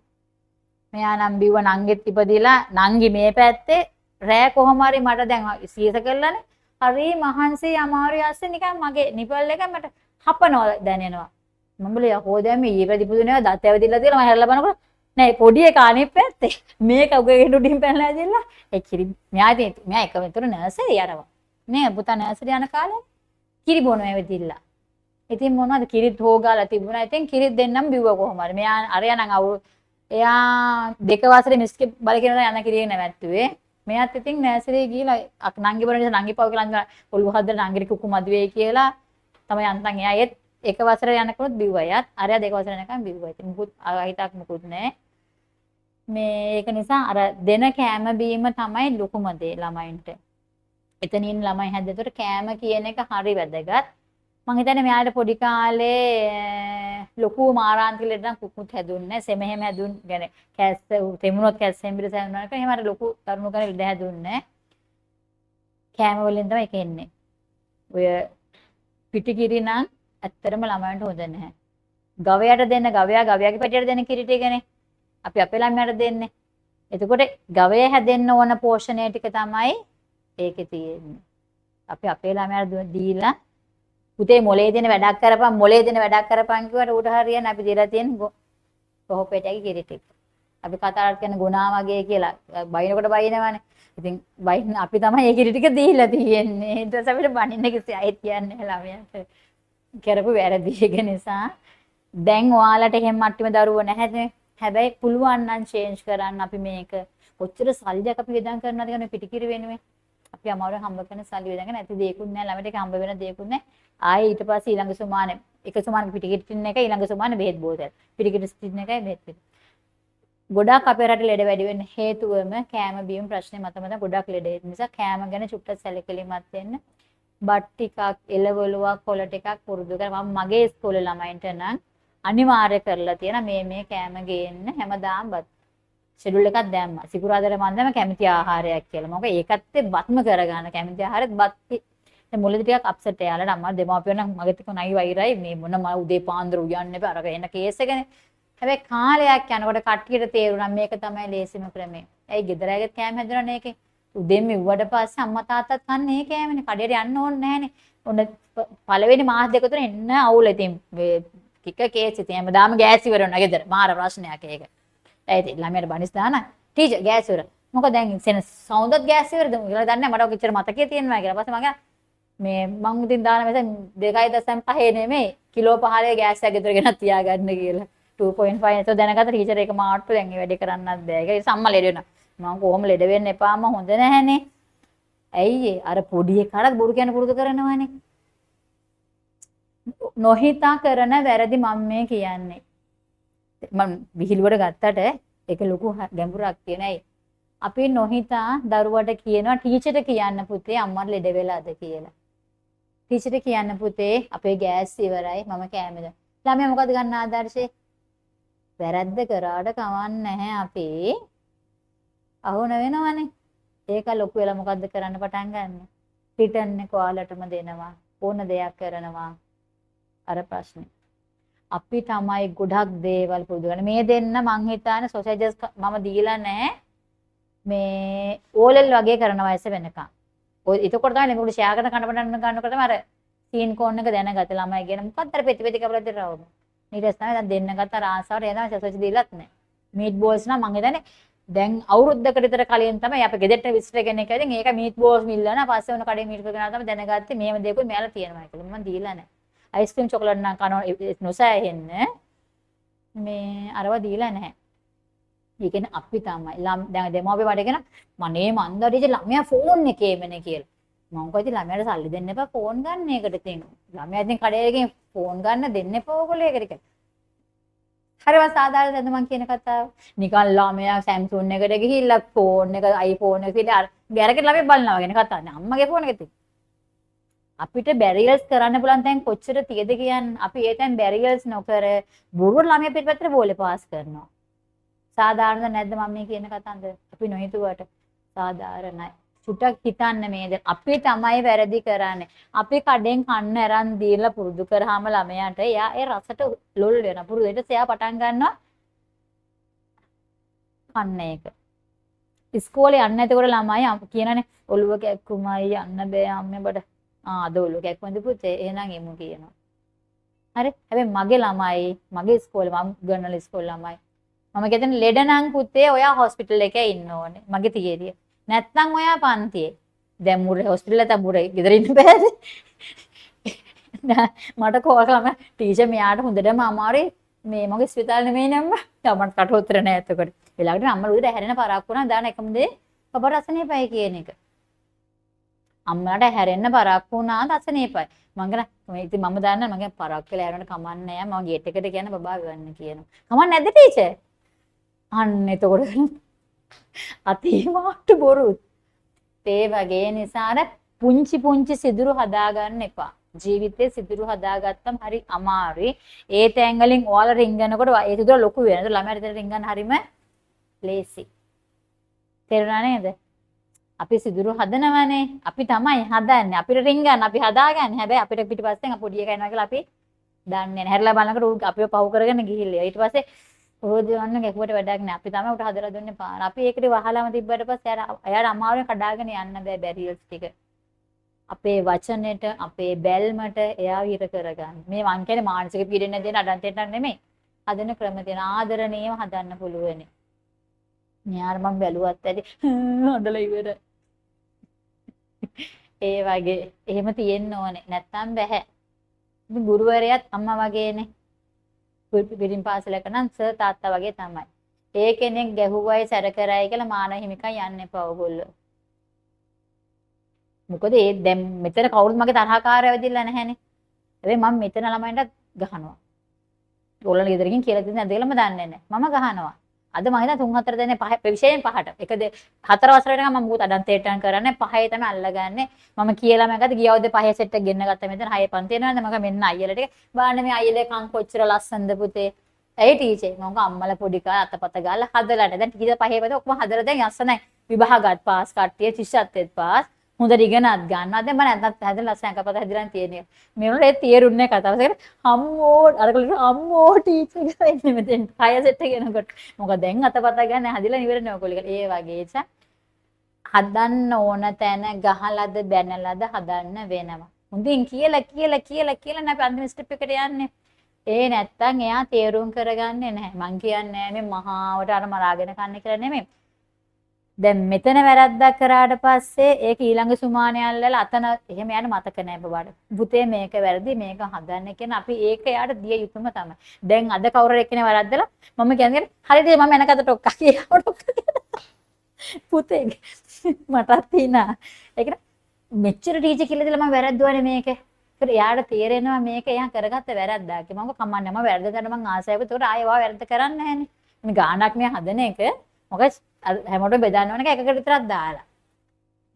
මෙයා නම් බිව්ව නංගෙත් ඉපදිලා නංගි මේ පැත්තේ රෑ කොහොම හරි මට දැන් සීස කළානේ හරි මහන්සි අමාරු යස්සේ නිකන් මගේ නිපල් එක මට හපනවා දැනෙනවා මම බල යකෝ දැන් මේ ඊපදිපුදුනේ දත් ඇවිදilla තියලා මම හැරලා බලනකොට නෑ පොඩි එක අනිත් පැත්තේ මේක උගේ උඩින් පැනලා ඇදිලා ඒ කිරි මෙයා එක විතර නර්සරි යනවා නේ පුතා නර්සරි යන කාලේ කිරි බොනවා ඇවිදilla ඉතින් මොනවද කිරිත් හොගාලා තිබුණා. ඉතින් කිරිත් දෙන්නම් බිව්වා කොහොම හරි. මෙයා අරයා නම් එයා 2 වසරේ මිස්කේ බල කෙනා යන කිරිය නැවැත්තුවේ. මෙයාත් ඉතින් නර්සරි ගිහලා නංගි බල නිසා නංගි පව කියලා ඔළුව හදලා නංගිට කුකු මදි වෙයි කියලා තමයි අන්තන් එයා ඒත් 1 වසරේ යනකොත් බිව්වා. එයාත් අරයා 2 වසරේ යනකම් බිව්වා. ඉතින් මුකුත් අහිතක් මුකුත් නැහැ. මේ ඒක නිසා අර දෙන කෑම බීම තමයි ලොකුම දේ ළමයින්ට. එතනින් ළමයි හැදෙතොට කෑම කියන එක හරි වැදගත්. මං හිතන්නේ මෙයාට පොඩි කාලේ ලොකු මාරාන්තිකලට නම් කුකුත් හැදුන්නේ සෙමෙහෙම හැදුන් يعني කැස්ස තෙමුණොත් කැස්සෙන් පිට සෑනුනා කියලා එහෙම අර ලොකු තරුණු කෙනෙක් ඉඳ හැදුන්නේ කෑම වලින් තමයි ඒක එන්නේ ඔය පිටිකිරි නම් ඇත්තටම ළමයන්ට හොඳ නැහැ ගවයාට දෙන්න ගවයාගේ පැටියට දෙන්න කිරි ටිකනේ අපි අපේ ළමයාට දෙන්නේ එතකොට ගවය හැදෙන්න ඕන පෝෂණය ටික තමයි ඒකේ තියෙන්නේ අපි අපේ ළමයාට දීලා පුතේ මොලේ දෙන වැඩක් කරපන් කිව්වට ඌට හරියන්නේ අපි දීලා තියෙන කොහොපෙටයි කිරි ටික. අපි කතාවට කියන ගුණා වගේ කියලා බයිනකොට බයිනවනේ. ඉතින් බයින් අපි තමයි ඒ කිරි ටික දීලා තියෙන්නේ. ඊට පස්සේ අපිට බනින්න කිසි අයිත් කියන්නේ ළමයාට. කරපු වැරදි එක නිසා දැන් ඔයාලට එහෙම මට්ටමේ දරුවෝ නැහැනේ. හැබැයි පුළුවන් නම් චේන්ජ් කරන්න අපි මේක කොච්චර සල්ලියක් අපි වේදන් කරනවද කියන පිටිකිරි වෙනුවේ. අපි අමාරුවෙන් හම්බ කරන සල්ලි වේදන් කරන නැති දෙයක්ුත් නැහැ. ළමයට ඒක හම්බ වෙන දෙයක්ුත් නැහැ. ආයේ ඊට පස්සේ ඊළඟ සුමානේ එක සුමානක පිටිකිරි ටින් එක ඊළඟ සුමානේ බෙහෙත් බෝතල්. පිටිකිරි ටින් එකයි බෙහෙත් පිට. ගොඩාක් අපේ රටේ ලෙඩ වැඩි වෙන්න හේතුවම කෑම බීම ප්‍රශ්නේ මත ගොඩක් ලෙඩ. ඒ නිසා කෑම ගැන චුට්ටක් සැලකිලිමත් වෙන්න. බත් ටිකක්, එළවලුවක්, කොළ ටිකක් පුරුදු කරලා මම මගේ ඉස්කෝලේ ළමයින්ට නම් අනිවාර්ය කරලා තියෙන මේ කෑම ගේන්න හැමදාම බත් ෂෙඩියුල් එකක් දැම්මා. සිකුරාදාට මම දැම්ම කැමති ආහාරයක් කියලා. මොකද ඒකත් බත්ම කරගන්න කැමති ආහාරෙත් බත්. දැන් මුලදී ටිකක් අප්සෙට් එයාලට අම්මා දෙමාපියෝ නම් මගේ තික නයි වෛරයි මේ මොන මම උදේ පාන්දර උයන්න එපා අරක එන කේස් එකනේ. හැබැයි කාලයක් යනකොට කට්ටියට තේරුණා මේක තමයි ලේසිම ක්‍රමය. ඇයි ගෙදර ඇගෙත් කෑම හැදුණානේ ඒකේ. උදේම ඉව්වට පස්සේ අම්මා තාත්තත් කන්නේ කෑමනේ. කඩේට යන්න ඕනේ නැහනේ. ඔන්න පළවෙනි මාස දෙක තුන එන්න අවුල ඉතින් කික කේස් ඉතින් හැමදාම ගෑස් ඉවර වෙනවා ගෙදර. මාර ප්‍රශ්නයක් ඒක. ඒ ඉතින් ළමයට බනිස් දාන ටීචර් ගෑස් ඉවර. මොකද දැන් සෙන සවුන්දත් ගෑස් ඉවරද කියලා දන්නේ නැහැ. මට ඔක ඉච්චර මතකයේ තියෙනවා කියලා. ඊපස්සේ මම මේ මං ඉතින් දාන මෙතන 2.5 නෙමෙයි කිලෝ 5 ගෑස් එක ගෙදර ගෙනත් තියාගන්න කියලා. 2.5 ඒක දැනගත්ත ටීචර් ඒක මාට්ටු දැන් මේ වැඩේ කරන්නත් බෑ. ඒක සම්ම ලෙඩ වෙනවා. මම කොහොම ලෙඩ වෙන්න එපාම හොඳ නැහනේ. ඇයි අර පොඩි එකාට බොරු කියන පුරුදු කරනවනේ. නොහිතා කරන වැරදි මම මේ කියන්නේ. මම විහිළුවට ගත්තට ඒක ලොකු ගැඹුරක් තියෙනයි. අපි නොහිතා දරුවට කියනවා ටීචර්ට කියන්න පුතේ අම්මට ලෙඩ වෙලාද කියලා. ටීචර්ට කියන්න පුතේ අපේ ගෑස් ඉවරයි මම කෑමද. ළමයා මොකද ගන්න ආදර්ශේ? වැරද්ද කරාට කවන්නේ නැහැ අපේ. අහුන වෙනවනේ. ඒක ලොකු වෙලා මොකද්ද කරන්න පටන් ගන්න? රිටර්න් එක ඔයාලටම දෙනවා. ඕන දෙයක් කරනවා. අර ප්‍රශ්නේ. අපි තමයි ගොඩක් දේවල් පුරුදු කරන්නේ. මේ දෙන්න මං හිතන්නේ සොසයිජස් මම දීලා නැහැ. මේ ඕලෙල් වගේ කරන වයස වෙනකන්. ඔය එතකොට තමයි ළමයි ෂෙයා කරන කනපඩන්න ගන්නකොට තමයි අර සීන් කෝන් එක දැනගත ළමයි කියන මොකක්ද අර පෙති පෙති කපලා දෙරවම. ඊට පස්සේ තමයි දැන් දෙන්න ගත්ත ආසාවට එනවා සොසයිජස් දීලත් නැහැ. මීට් බෝල්ස් නම් මං හිතන්නේ දැන් අවුරුද්දකට විතර කලින් තමයි අපි ගෙදරට විසිට කෙනෙක් ඇවිත් ඒක මීට් බෝල්ස් මිල්ලන පස්සේ වුණ කඩේ මීට් කරගෙන තමයි දැනගත්තේ මේව දෙකුත් මෙයාලා තියෙනවා කියලා. මම දීලා නැහැ. අයිස්ක්‍රීම් චොකලට් නම් කනවා නොසෑහෙන්න මේ අරව දීලා නැහැ. ඒ කියන්නේ අපි තමයි දැන් දෙමාපිය වඩගෙන මනේ මන්දරිජ ළමයා ෆෝන් එකේමනේ කියලා. මම කිව්වා ඉතින් ළමයාට සල්ලි දෙන්න එපා ෆෝන් ගන්න එකට ඉතින්. ළමයා ඉතින් කඩේ ගිහින් ෆෝන් ගන්න දෙන්න එපා ඕගොල්ලෝ ඒකට කියලා. හරිම සාධාරණද මම කියන කතාව. නිකන් ළමයා Samsung එකට ගිහිල්ලා ෆෝන් එක iPhone එක කියලා ගැරකේ ළමයි බලනවා වගේ නේ කතාව. අම්මගේ ෆෝන් එකේ තියෙන. අපිට බැරියර්ස් කරන්න පුළුවන් තැන් කොච්චර තියද කියන්නේ අපි ඒ තැන් බැරියර්ස් නොකර බොරු ළමයි පිටපැත්තට බෝලේ පාස් කරනවා. සාධාරණද නැද්ද මම මේ කියන කතාවද? අපි නොහිතුවට සාධාරණයි. චුට්ටක් හිතන්න මේද අපි තමයි වැරදි කරන්නේ. අපි කඩෙන් කන්න අරන් දීලා පුරුදු කරාම ළමයාට එයා ඒ රසට ලොල් වෙනවා. පුරුදු ඊට පස්සේ එයා පටන් ගන්නවා කන්න එක. ඉස්කෝලේ යන්න එතකොට ළමයි කියනනේ ඔළුව කැක්කුමයි යන්න බෑ අම්මේ බඩ. අද ඔළුව කැක්කුමද පුතේ එහෙනම් එමු කියනවා. හරි. හැබැයි මගේ ළමයි මගේ ඉස්කෝලේ මම ගන්නල ඉස්කෝලේ ළමයි මම කියන්නේ ලෙඩ නම් පුතේ ඔයා හොස්පිටල් එකේ ඉන්න ඕනේ. මගේ තියේදී. නැත්නම් ඔයා පන්තියේ. දැන් මුරේ හොස්පිටල් එක මුරේ ගෙදර ඉන්න බෑද? මට කෝල් කරලා ටීචර් මෙයාට හොඳටම අමාරුයි. මේ මගේ ස්පිතාලේ නෙමෙයි නම්ම. තමන්ට කට උතර නෑ එතකොට. වෙලාවකට අම්මලා උදේට හැරෙන පරක් වුණා දාන එකම දේ කබර රසණේපයි කියන එක. අම්මලාට හැරෙන්න පරක් වුණා රසණේපයි. මම කියන මේ ඉතින් මම දන්නා මගේ පරක් වෙලා හැරෙන්න කමන්නේ නෑ. මම ගේට් එකට කියන බබා ගන්න කියනවා. කමන්නේ නැද්ද ටීචර්? අන්න එතකොට අතිමාට බොරු. ඒ වගේ නිසා පුංචි සිදුරු හදාගන්න එපා. ජීවිතේ සිදුරු හදාගත්තම හරි අමාරුයි. ඒ තැන් වලින් ඔයාලා රින්ගනකොට ඒ සිදුර ලොකු වෙනවා. ළමයාට දෙන රින්ගන්න හරිම ලේසි. තේරුණා නේද? අපි සිදුරු හදනවනේ. අපි තමයි හදන්නේ. අපිට රින්ගන්න අපි හදාගන්නේ. හැබැයි අපිට පිටිපස්සෙන් පොඩි එකා එනවා කියලා අපි දන්නේ නැහැ. හැරලා බලනකොට අපිව පව් කරගෙන ගිහිල්ලා. ඊට පස්සේ ඕදවන්න ගැකුවට වැඩක් නෑ. අපි තමයි උට හදලා දුන්නේ පාර. අපි ඒකට වහලාම තිබ්බට පස්සේ එයාට අමාරුවෙන් කඩාගෙන යන්න බෑ බැරියල්ස් ටික. අපේ වචනෙට, අපේ බැල්මට එයා විර කරගන්න. මේ මං කියන්නේ මානසික පීඩන දෙන අඩන්තෙන්ට නෙමෙයි. හදන ක්‍රම තියෙන ආදරණීයව හදන්න පුළුවන්. න්යාර මං බැලුවත් ඇති. හදලා ඉවර. ඒ වගේ එහෙම තියෙන්න ඕනේ. නැත්තම් බෑ. ඉතින් ගුරුවරයාත් අම්මා වගේනේ. පිටින් පාසලක නම් සර් තාත්තා වගේ තමයි. ඒ කෙනෙක් ගැහුවයි සැර කරයි කියලා මානව හිමිකම් යන්න එපා ඕගොල්ලෝ. මොකද ඒ දැන් මෙතන කවුරුත් මගේ තරහකාරයව වෙදිලා නැහැනේ. හැබැයි මම මෙතන ළමයින්ට ගහනවා. ඕගොල්ලෝ ගෙදරකින් කියලා දෙන්නේ නැද්ද කියලා මම දන්නේ නැහැ. මම ගහනවා. අද මම හිතා 3 4 දෙනේ පහ විශේෂයෙන් පහට. එක 4 වසර වෙනකම් මම මුකුත් අඩන් තේටන් කරන්නේ පහේ තමයි අල්ලගන්නේ. මම කියලා මම ගත්ත ගිය අවුරුද්දේ පහේ සෙට් එක ගෙන්න ගත්තා මෙතන 6 පන්ති වෙනවාද මම මෙන්න අයියලා ටික බාන්න මේ අයියලේ කන් කොච්චර ලස්සනද පුතේ. ඇයි ටීචර් මම අම්මලා පොඩි කාලේ අතපත ගාලා හදලාට දැන් ටික පහේ පද ඔක්කොම හදලා දැන් යස්සනයි විභාගات පාස් කට්ටිය ශිෂ්‍යත්වෙත් පාස් හොඳට ඉගෙනත් ගන්නවා දැන් මම නැත්නම් හැදලා ලස්සන කපත හැදලා තියෙන්නේ මේවල ඒ තේරුන්නේ කතාව සේර අම්මෝ අරකලට අම්මෝ ටීචර් කියලා එන්නේ මෙතෙන් කය සෙට් එක එනකොට මොකද දැන් අතපත ගන්න හැදිලා ඉවරනේ ඔයගොල්ලෝ ඒ වගේ නිසා හදන්න ඕන තැන ගහලාද බැනලාද හදන්න වෙනවා හොඳින් කියලා නැප අන්තිම ස්ටෙප් එකට යන්නේ ඒ නැත්තම් එයා තේරුම් කරගන්නේ නැහැ මං කියන්නේ මේ මහාවට අර මරාගෙන කන්නේ කියලා නෙමෙයි දැන් මෙතන වැරද්දක් කරාට පස්සේ ඒක ඊළඟ සුමානේ අල්ලලා අතන එහෙම යන්න මතක නැහැ බබාට. පුතේ මේක වැරදි මේක හදන්න කියන අපි ඒක යාට දිය යුතුම තමයි. දැන් අද කවුරු එක්කනේ වැරද්දලා මම කියන්නේ හරිද මම එනකට ටොක්කා කියලා පුතේ මටත් තියනා. ඒක මෙච්චර ටීචර් කියලා දෙලා මම වැරද්දුවානේ මේක. ඒකට එයාට තේරෙනවා මේක එයා කරගත්ත වැරද්දක්. මම කමන්නේ මම වැරද්ද කරන මං ආසයිව. ඒකට ආයෙ වා වැරද්ද කරන්නේ නැහනේ. මේ ගානක් මේ හදන එක මොකද හැමෝටම බෙදන්න ඕන එක එකකට විතරක් දාලා.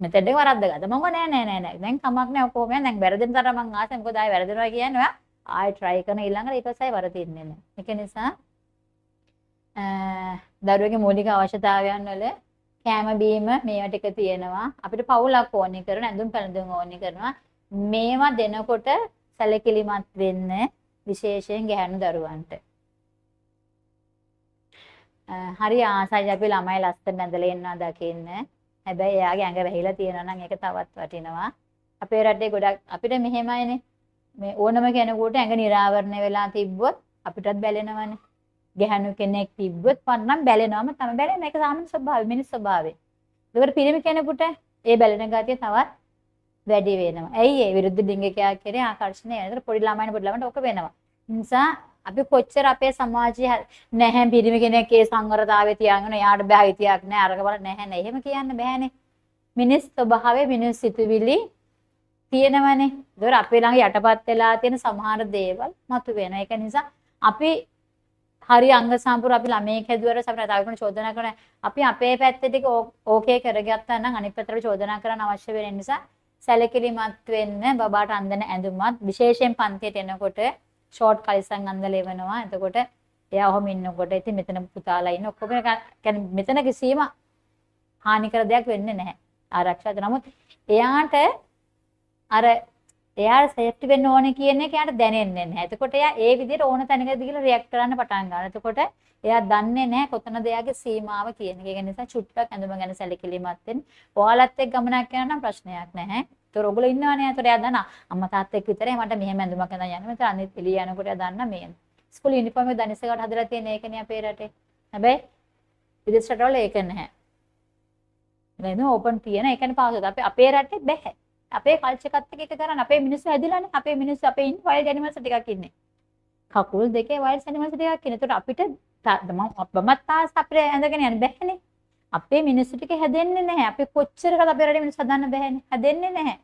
මෙතෙන්ද වරද්ද ගත්තා. මම නෑ. දැන් කමක් නෑ ඔකෝ මම දැන් වැරදෙන තරම් මං ආසයි. මොකද ආයෙ වැරදෙනවා කියන්නේ ඔයා ආයෙ try කරන ඊළඟට ඊට පස්සේ වරදින්නේ නෑ. ඒක නිසා දරුවගේ මූලික අවශ්‍යතාවයන් වල කෑම බීම මේවා ටික තියෙනවා. අපිට පවුලක් ඕනි කරන ඇඳුම් පැළඳුම් ඕනි කරනවා. මේවා දෙනකොට සැලකිලිමත් වෙන්න විශේෂයෙන් ගැහැණු දරුවන්ට. හරි ආසයි අපි ළමයි ලස්සන ඇඳලා ඉන්නවා දකින්න. හැබැයි එයාගේ ඇඟ වැහිලා තියෙනවා නම් ඒක තවත් වටිනවා. අපේ රටේ ගොඩක් අපිට මෙහෙමයිනේ. මේ ඕනම කෙනෙකුට ඇඟ නිරාවරණය වෙලා තිබ්බොත් අපිටත් බැලෙනවනේ. ගැහණු කෙනෙක් තිබ්බොත් පන්නම් බැලෙනවම තමයි බැලෙන එක සාමාන්‍ය ස්වභාවය මිනිස් ස්වභාවය. ඒකට පිරිමි කෙනෙකුට ඒ බැලෙන ගතිය තවත් වැඩි වෙනවා. ඇයි ඒ විරුද්ධ ලිංගිකයා කෙරේ ආකර්ෂණය වෙනවා. පොඩි ළමයින්ට ඔක වෙනවා. නිසා අපි කොච්චර අපේ සමාජයේ නැහැ පිරිමි කෙනෙක් ඒ සංවරතාවයේ තියාගෙන එයාට බෑ හිතියක් නැහැ අරක බල නැහැ නේ. එහෙම කියන්න බෑනේ. මිනිස් ස්වභාවයේ මිනිස් සිතුවිලි තියෙනවනේ. ඒතර අපේ ළඟ යටපත් වෙලා තියෙන සමහර දේවල් මතුවෙනවා. ඒක නිසා අපි හරි අංග සම්පූර්ණ අපි ළමයෙක් හැදුවට අපිට තව කෙනෙක් චෝදනා කරන අපි අපේ පැත්තේ ටික ඕකේ කරගත්තා නම් අනිත් පැත්තට චෝදනා කරන්න අවශ්‍ය වෙන නිසා සැලකිලිමත් වෙන්න බබාට අඳින ඇඳුමත් විශේෂයෙන් පන්තියට එනකොට ෂෝට් කලිසම් අඳලා එවනවා. එතකොට එයා ඔහොම ඉන්නකොට ඉතින් මෙතන පුතාලා ඉන්න ඔක්කොම කියන්නේ මෙතන කිසිම හානිකර දෙයක් වෙන්නේ නැහැ. ආරක්ෂාද නමුත් එයාට අර එයා සේෆ්ටි වෙන්න ඕනේ කියන එක එයාට දැනෙන්නේ නැහැ. එතකොට එයා ඒ විදිහට ඕන තැනකදී ගිහලා රියැක්ට් කරන්න පටන් ගන්නවා. එතකොට එයා දන්නේ නැහැ කොතනද එයාගේ සීමාව කියන එක. ඒක නිසා චුට්ටක් ඇඳුම ගැන සැලකිලිමත් වෙන්න. ඔයාලත් එක්ක ගමනක් යනවා නම් ප්‍රශ්නයක් නැහැ. ඒතර ඔයගොල්ලෝ ඉන්නවනේ. ඒතර එයා දන්නා අම්මා තාත්තා එක්ක විතරයි මට මෙහෙම ඇඳුමක් අඳන් යන්න. මෙතන අනිත් එළිය යනකොට එයා දන්නා මේ. ස්කූල් යුනිෆෝම් එක දනිස්සකට හදලා තියෙන ඒකනේ අපේ රටේ. හැබැයි විදේශ රටවල ඒක නැහැ. නේද? ඕපන් තියෙන ඒකනේ පාසල. අපේ රටේ බෑ. අපේ කල්චර් එකත් එක්ක කරන්නේ අපේ මිනිස්සු හැදිලානේ අපේ මිනිස්සු අපේ ඉන්න වයිල්ඩ් ඇනිමල්ස් ටිකක් ඉන්නේ කකුල් දෙකේ වයිල්ඩ් ඇනිමල්ස් ටිකක් ඉන්නේ. ඒකට අපිට මමත් තාස් අපිට ඇඳගෙන යන්න බැහැනේ. අපේ මිනිස්සු ටික හැදෙන්නේ නැහැ. අපි කොච්චරකට අපේ රටේ මිනිස්සු හදන්න බැහැනේ. හැදෙන්නේ නැහැ.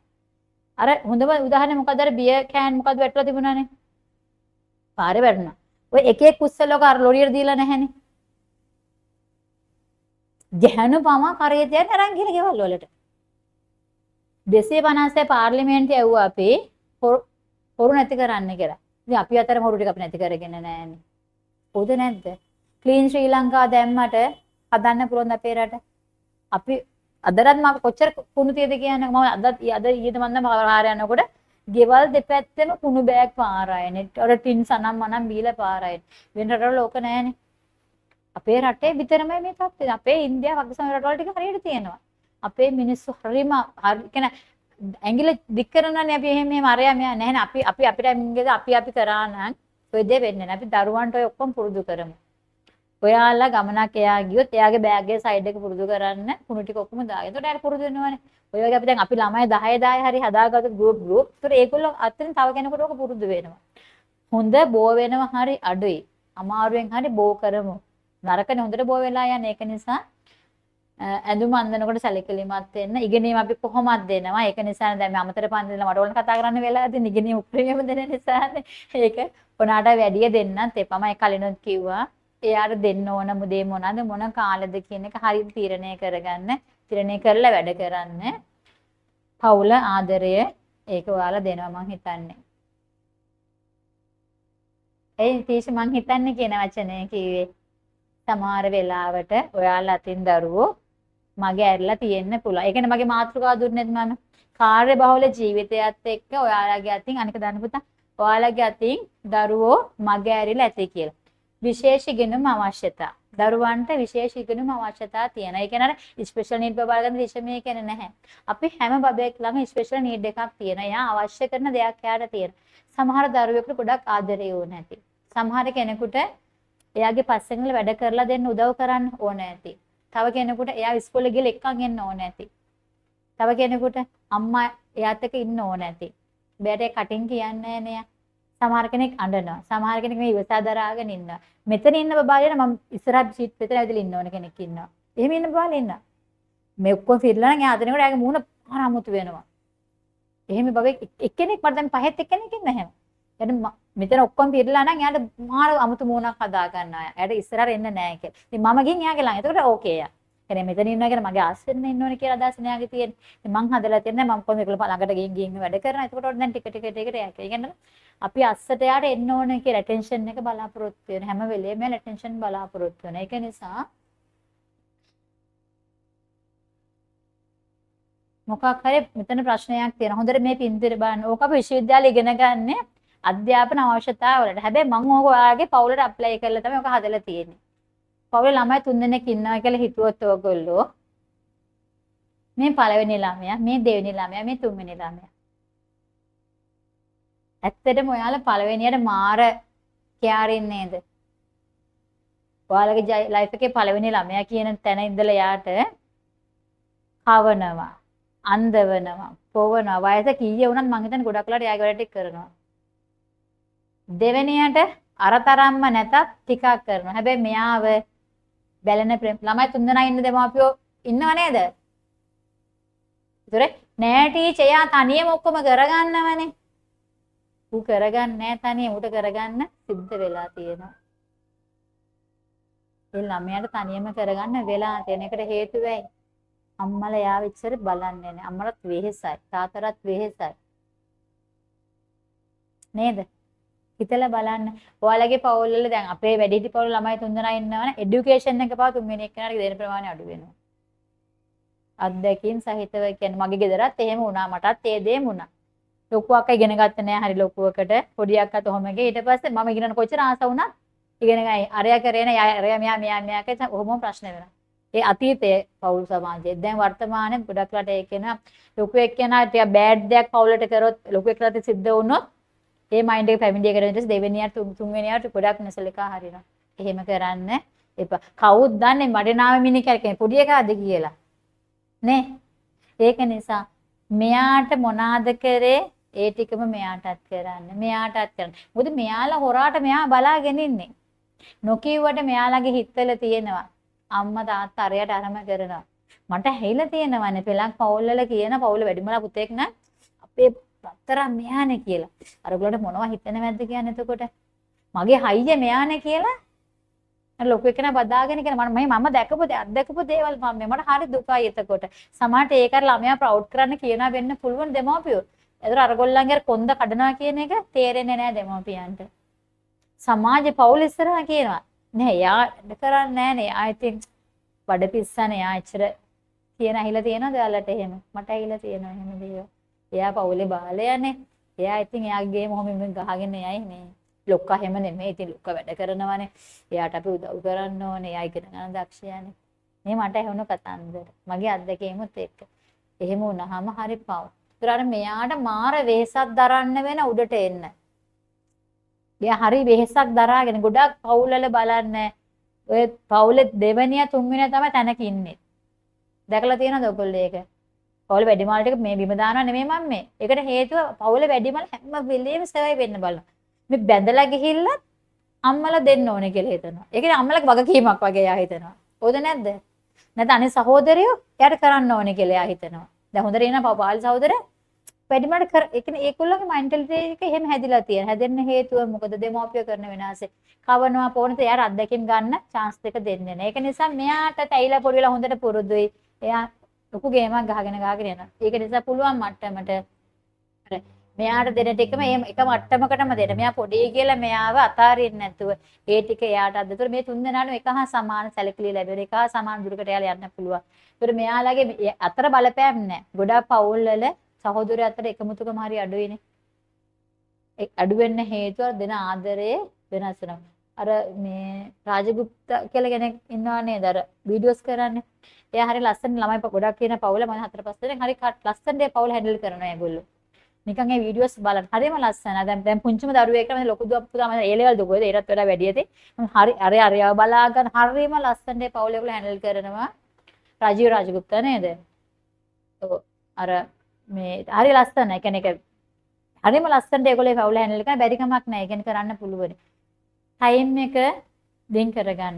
අර හොඳම උදාහරණය මොකද අර බියර් කෑන් මොකද වැටලා තිබුණානේ. පාරේ වැටුණා. ඔය එක එක කුස්සලක අර ලොරියට දීලා නැහැනේ. ගැහණු පම කරේ තියන අරන් ගිහලා ගෙවල් වලට 250 පාර්ලිමේන්තුවේ ඇව්වා අපි හොරු නැති කරන්න කියලා. ඉතින් අපි අතර හොරු ටික අපි නැති කරගෙන නෑනේ. පොද නැද්ද? ක්ලීන් ශ්‍රී ලංකා දැම්මට හදන්න පුළුවන් අපේ රට. අපි අදරත් මම කොච්චර කුණු තියද කියන්නේ මම අද ඊයේද මන්ද පාර යනකොට ගෙවල් දෙපැත්තෙම කුණු බෑග් පාරායනේ. අර ටින් සනම් මනම් බීලා පාරායනේ. වෙන රටවල ඕක නෑනේ. අපේ රටේ විතරමයි මේ තත්ත්වය. අපේ ඉන්දියාව වගේ රටවල ටික හරියට තියෙනවා. අපේ මිනිස්සු හරිම කියන්නේ ඇඟිලි දික් කරනවානේ අපි එහෙම අරයා මෙයා නැහැ අපි අපිට මින්ගේද අපි කරා නම් ඔය දේ වෙන්නේ නැහැ. අපි දරුවන්ට ඔය ඔක්කොම පුරුදු කරමු. ඔයාලා ගමනක් එයා ගියොත් එයාගේ බෑග් එකේ සයිඩ් එක පුරුදු කරන්න කුණු ටික ඔක්කොම දාගෙන. ඒකට එයාලා පුරුදු වෙනවානේ. ඔය වගේ අපි දැන් අපි ළමයි 10 හරි හදාගත්ත ගෲප්. ඒකට ඒගොල්ලෝ අතරින් තව කෙනෙකුට ඔක පුරුදු වෙනවා. හොඳ බෝ වෙනවා හරි අඩුයි. අමාරුවෙන් හරි බෝ කරමු. නරකනේ හොඳට බෝ වෙලා යන්නේ. ඒක නිසා ඇඳුම් අඳිනකොට සැලකිලිමත් වෙන්න. ඉගෙනීම අපි කොහොමද දෙනවා? ඒක නිසා දැන් මේ අමතර පන්තිල මට ඕන කතා කරන්න වෙලා ඇති. ඉගෙනීම උපරිමම දෙන නිසානේ. ඒක ඔනාට වැඩිය දෙන්නත් එපා. මම කලිනුත් කිව්වා. එයාට දෙන්න ඕන දේ මොනවාද මොන කාලෙද කියන එක හරියට තීරණය කරගන්න. තීරණය කරලා වැඩ කරන්න. පවුල ආදරය ඒක ඔයාලා දෙනවා මං හිතන්නේ. ඒ තීෂ මං හිතන්නේ කියන වචනේ කිව්වේ. සමහර වෙලාවට ඔයාලා අතින් දරුවෝ මගේ ඇරිලා තියෙන්න පුළුවන්. ඒ කියන්නේ මගේ මාතෘකාව දුන්නේත් මම. කාර්ය බහුල ජීවිතයත් එක්ක ඔයාලගේ අතින් අනික දන්න පුතා ඔයාලගේ අතින් දරුවෝ මගේ ඇරිලා ඇති කියලා. විශේෂ ඉගෙනුම අවශ්‍යතා. දරුවන්ට විශේෂ ඉගෙනුම අවශ්‍යතා තියෙනවා. ඒ කියන්නේ ස්පෙෂල් නීඩ් බබා ගන්න විෂමය කියන්නේ නැහැ. අපි හැම බබෙක් ළඟ ස්පෙෂල් නීඩ් එකක් තියෙනවා. එයා අවශ්‍ය කරන දෙයක් එයාට තියෙනවා. සමහර දරුවෙකුට ගොඩක් ආදරේ ඕන නැති. සමහර කෙනෙකුට එයාගේ පස්සෙන් වල වැඩ කරලා දෙන්න උදව් කරන්න ඕන නැති. තව කෙනෙකුට එයා ඉස්කෝලේ ගිහලා එක්කන් එන්න ඕන නැති. තව කෙනෙකුට අම්මා එයාත් එක්ක ඉන්න ඕන නැති. බෑට කටින් කියන්නේ නෑ. සමහර කෙනෙක් අඬනවා. සමහර කෙනෙක් මේ ඉවසා දරාගෙන ඉන්නවා. මෙතන ඉන්න බබාලේන මම ඉස්සරහ සීට් පිටර ඇවිදලා ඉන්න ඕන කෙනෙක් ඉන්නවා. එහෙම ඉන්න බබාලේ ඉන්නවා. මේ ඔක්කොම ෆිරලා නම් එයා අදිනකොට එයාගේ මූණ ආරමුතු වෙනවා. එහෙම බබෙක් එක්කෙනෙක් මට දැන් පහෙත් එක්කෙනෙක් ඉන්න හැම. එයාට මෙතන ඔක්කොම පිරලා නම් එයාට මාර අමුතු මූණක් හදා ගන්නවා. එයාට ඉස්සරහට එන්න නෑ කියලා. ඉතින් මම ගින් එයාගේ ළඟ. එතකොට ඕකේ යා. එනේ මෙතන ඉන්නවා කියලා මගේ ආස්සෙන්න ඉන්න ඕනේ කියලා අදහස් නෑගේ තියෙන්නේ. ඉතින් මං හදලා තියන්නේ මම කොහොමද ඒගොල්ලෝ ළඟට ගින් වැඩ කරනවා. එතකොට දැන් ටික ටික එයා කියන්නේ අපි අස්සට යාට එන්න ඕනේ කියලා ඇටෙන්ෂන් එක බලාපොරොත්තු වෙන හැම වෙලේම ඇටෙන්ෂන් බලාපොරොත්තු වෙන. ඒක නිසා මොකක් හරි මෙතන ප්‍රශ්නයක් තියෙනවා. හොඳට මේ පින්තූර බලන්න. ඕක අපි විශ්වවිද්‍යාලේ ඉගෙන ගන්න අධ්‍යාපන අවශ්‍යතාව වලට. හැබැයි මම ඕක ඔයාලගේ පවුලට ඇප්ලයි කරලා තමයි ඕක හදලා තියෙන්නේ. පවුලේ ළමයි 3 දෙනෙක් ඉන්නවා කියලා හිතුවොත් ඕගොල්ලෝ මේ පළවෙනි ළමයා, මේ දෙවෙනි ළමයා, මේ තුන්වෙනි ළමයා. ඇත්තටම ඔයාලා පළවෙනියට මාර කියාරින් නේද? ඔයාලගේ ලයිෆ් එකේ පළවෙනි ළමයා කියන තැන ඉඳලා යාට කවනවා, අන්දවනවා, පොවනවා. වයස කීයේ වුණත් මං හිතන්නේ ගොඩක් වෙලාට යාගේ වැඩ ටික කරනවා. දෙවෙනියට අරතරම්ම නැතත් ටිකක් කරනවා. හැබැයි මෙයාව බැලෙන ළමයි 3 දෙනා ඉන්න දෙමාපියෝ ඉන්නව නේද? ඒතර නෑ ටීචර් එයා තනියම ඔක්කොම කරගන්නවනේ. ඌ කරගන්නේ නෑ තනියම උට කරගන්න සිද්ධ වෙලා තියෙනවා. ඒ ළමයාට තනියම කරගන්න වෙලා තියෙන එකට හේතුව ඇයි? අම්මලා යාව ඉච්චර බලන්නේ නෑ. අම්මලත් වෙහෙසයි, තාත්තටත් වෙහෙසයි. නේද? හිතලා බලන්න. ඔයාලගේ පවුල් වල දැන් අපේ වැඩිහිටි පවුල් ළමයි 3 දෙනා ඉන්නවනේ. එඩියුකේෂන් එක පාව 3 වෙනි එක්කෙනාට දෙන ප්‍රමාණය අඩු වෙනවා. අත්දැකීම් සහිතව කියන්නේ මගේ ගෙදරත් එහෙම වුණා. මටත් ඒ දේම වුණා. ලොකු අක්කා ඉගෙන ගත්තේ නෑ හරි ලොකුවකට. පොඩි අක්කා තොහම ගියේ. ඊට පස්සේ මම ඉගෙන කොච්චර ආස වුණත් ඉගෙන ගයි. අරයා කරේ නෑ. අරයා මෙයා කියලා ඔහොම ප්‍රශ්න වෙනවා. ඒ අතීතයේ පවුල් සමාජයේ දැන් වර්තමානයේ ගොඩක් රට ඒකේන ලොකු එක්කෙනා ටික බෑඩ් දෙයක් පවුලට කරොත් ලොකු එක්කෙනාට සිද්ධ වුණොත් ඒ මයින්ඩ් එක ෆැමිලි එකට ඊට දෙවෙනියට තුන්වෙනියට ගොඩක් නැසලකා හරිනවා. එහෙම කරන්න එපා. කවුද දන්නේ මඩේ නාම මිනි කරකේ පොඩි එකාද කියලා. නේ? ඒක නිසා මෙයාට මොනවාද කරේ ඒ ටිකම මෙයාටත් කරන්න. මෙයාටත් කරන්න. මොකද මෙයාලා හොරාට මෙයා බලාගෙන ඉන්නේ. නොකියුවට මෙයාලගේ හිතවල තියෙනවා. අම්මා තාත්තා අරයට අරම කරනවා. මට හැයිලා තියෙනවනේ පෙලක් පවුල් වල කියන පවුල වැඩිමලා පුතෙක් නම් අපේ පතරම් මෙයානේ කියලා. අර ඔයගොල්ලන්ට මොනව හිතෙනවද කියන්නේ එතකොට? මගේ හයිය මෙයානේ කියලා අර ලොකු එකන බදාගෙන කියන මම දැකපු දේවල් මට හරි දුකයි එතකොට. සමහරට ඒක අර ළමයා ප්‍රවුඩ් කරන්න කියනවා වෙන්න පුළුවන් දෙමව්පියෝ. ඒතර අරගොල්ලන්ගේ කොන්ද කඩනවා කියන එක තේරෙන්නේ නැහැ දෙමව්පියන්ට. සමාජේ පවුල් ඉස්සරහා කියනවා. නෑ යා කරන්නේ නෑනේ. ආ ඉතින් බඩ පිස්සනේ යා එච්චර කියන ඇහිලා තියෙනවද ඔයාලට එහෙම? මට ඇහිලා තියෙනවා එහෙම දේවල්. එයා පවුලේ බාලයානේ. එයා ඉතින් එයාගේ මොහොම ගහගෙන යයි නේ. ලොක්කා හැම නෙමෙයි. ඉතින් ලොක්කා වැඩ කරනවානේ. එයාට අපි උදව් කරන්න ඕනේ. එයා ඉගෙන ගන්න දක්ෂයානේ. මේ මට ඇහුණු කතන්දර. මගේ අත්දැකීමුත් එක්ක. එහෙම වුණාම හරි පව්. ඒතර අර මෙයාට මාර වෙහසක් දරන්න වෙන උඩට එන්න. එයා හරි වෙහසක් දරාගෙන ගොඩක් පවුල් වල බලන්නේ. ඔය පවුලේ දෙවෙනිය තුන්වෙනිය තමයි තැනක ඉන්නේ. දැකලා තියෙනවද ඔයගොල්ලෝ ඒක? පවුල වැඩිමාල් ටික මේ බිම දානවා නෙමෙයි මම මේ. ඒකට හේතුව පවුල වැඩිමාල් හැම වෙලේම සර්වයි වෙන්න බලනවා. මේ බැඳලා ගිහිල්ලා අම්මලා දෙන්න ඕනේ කියලා හිතනවා. ඒ කියන්නේ අම්මලගේ වගකීමක් වගේ එයා හිතනවා. ඕද නැද්ද? නැත්නම් අනේ සහෝදරයෝ එයාට කරන්න ඕනේ කියලා එයා හිතනවා. දැන් හොඳට එන පාලි සහෝදරයා වැඩිමඩ ඒ කියන්නේ ඒගොල්ලෝගේ මයින්ඩ්ලිටි එක එහෙම හැදිලා තියෙන. හැදෙන්න හේතුව මොකද? දෙමෝපිය කරන වෙනස. කවනවා පොණත එයාට අත්දැකීම් ගන්න chance දෙක දෙන්නේ නැහැ. ඒක නිසා මෙයාට තැයිලා පොඩි වෙලා හොඳට පුරුදුයි. එයා ලොකු ගේමක් ගහගෙන යනවා. ඒක නිසා පුළුවන් මට්ටමට අර මෙයාට දෙන ටිකම එක මට්ටමකටම දෙන්න. මෙයා පොඩි කියලා මෙයාව අතාරින්න නැතුව ඒ ටික එයාට අද්දතොර මේ තුන් දෙනාට එක හා සමාන සැලකිලි ලැබෙන එක හා සමාන දුරකට යාලා යන්න පුළුවන්. ඒතර මෙයාලගේ අතර බලපෑම් නැහැ. ගොඩාක් පවුල් වල සහෝදරයෝ අතර එකමුතුකම හරි අඩුයිනේ. අඩු වෙන්න හේතුව දෙන ආදරේ වෙනස් වෙනවා. අර මේ රාජගුප්ත කියලා කෙනෙක් ඉන්නවා නේද? අර වීඩියෝස් කරන්නේ. එයා හරි ලස්සන ළමයි ගොඩක් කියන පවුල මම 4-5 දෙනෙක් හරි ලස්සනට ඒ පවුල හැන්ඩල් කරනවා ඒගොල්ලෝ. නිකන් ඒ වීඩියෝස් බලන්න හරිම ලස්සනයි. දැන් පුංචිම දරුවෙක් නම් ලොකු පුතා මම ඒ ලෙවල් දුකෝද ඒකට වඩා වැඩි ඇති. හරි අරයව බලා ගන්න හරිම ලස්සනට ඒ පවුල ඒගොල්ලෝ හැන්ඩල් කරනවා. රාජීව් රාජගුප්ත නේද? ඔව් අර මේ හරි ලස්සනයි. ඒ කියන්නේ හරිම ලස්සනට ඒගොල්ලෝ පවුල හැන්ඩල් කරන බැරි කමක් නැහැ. ඒ කියන්නේ කරන්න පුළුවන්. ටයිම් එක දෙන් කරගන්න.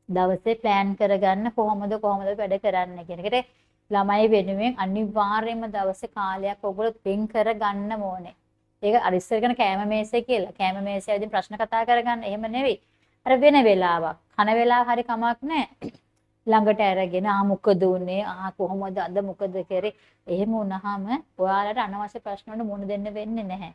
දවසේ ප්ලෑන් කරගන්න කොහොමද වැඩ කරන්න කියන එකට ළමයි වෙනුවෙන් අනිවාර්යයෙන්ම දවසේ කාලයක් ඔයගොල්ලෝ දෙන් කරගන්න ඕනේ. ඒක අර ඉස්සර කරන කෑම මේසෙ කියලා. කෑම මේසෙදී ප්‍රශ්න කතා කරගන්න එහෙම නෙවෙයි. අර වෙන වෙලාවක්. කන වෙලාව හරි කමක් නැහැ. ළඟට අරගෙන මොකද උනේ කොහොමද අද මොකද කරේ එහෙම වුණාම ඔයාලට අනවශ්‍ය ප්‍රශ්න වලට මුහුණ දෙන්න වෙන්නේ නැහැ.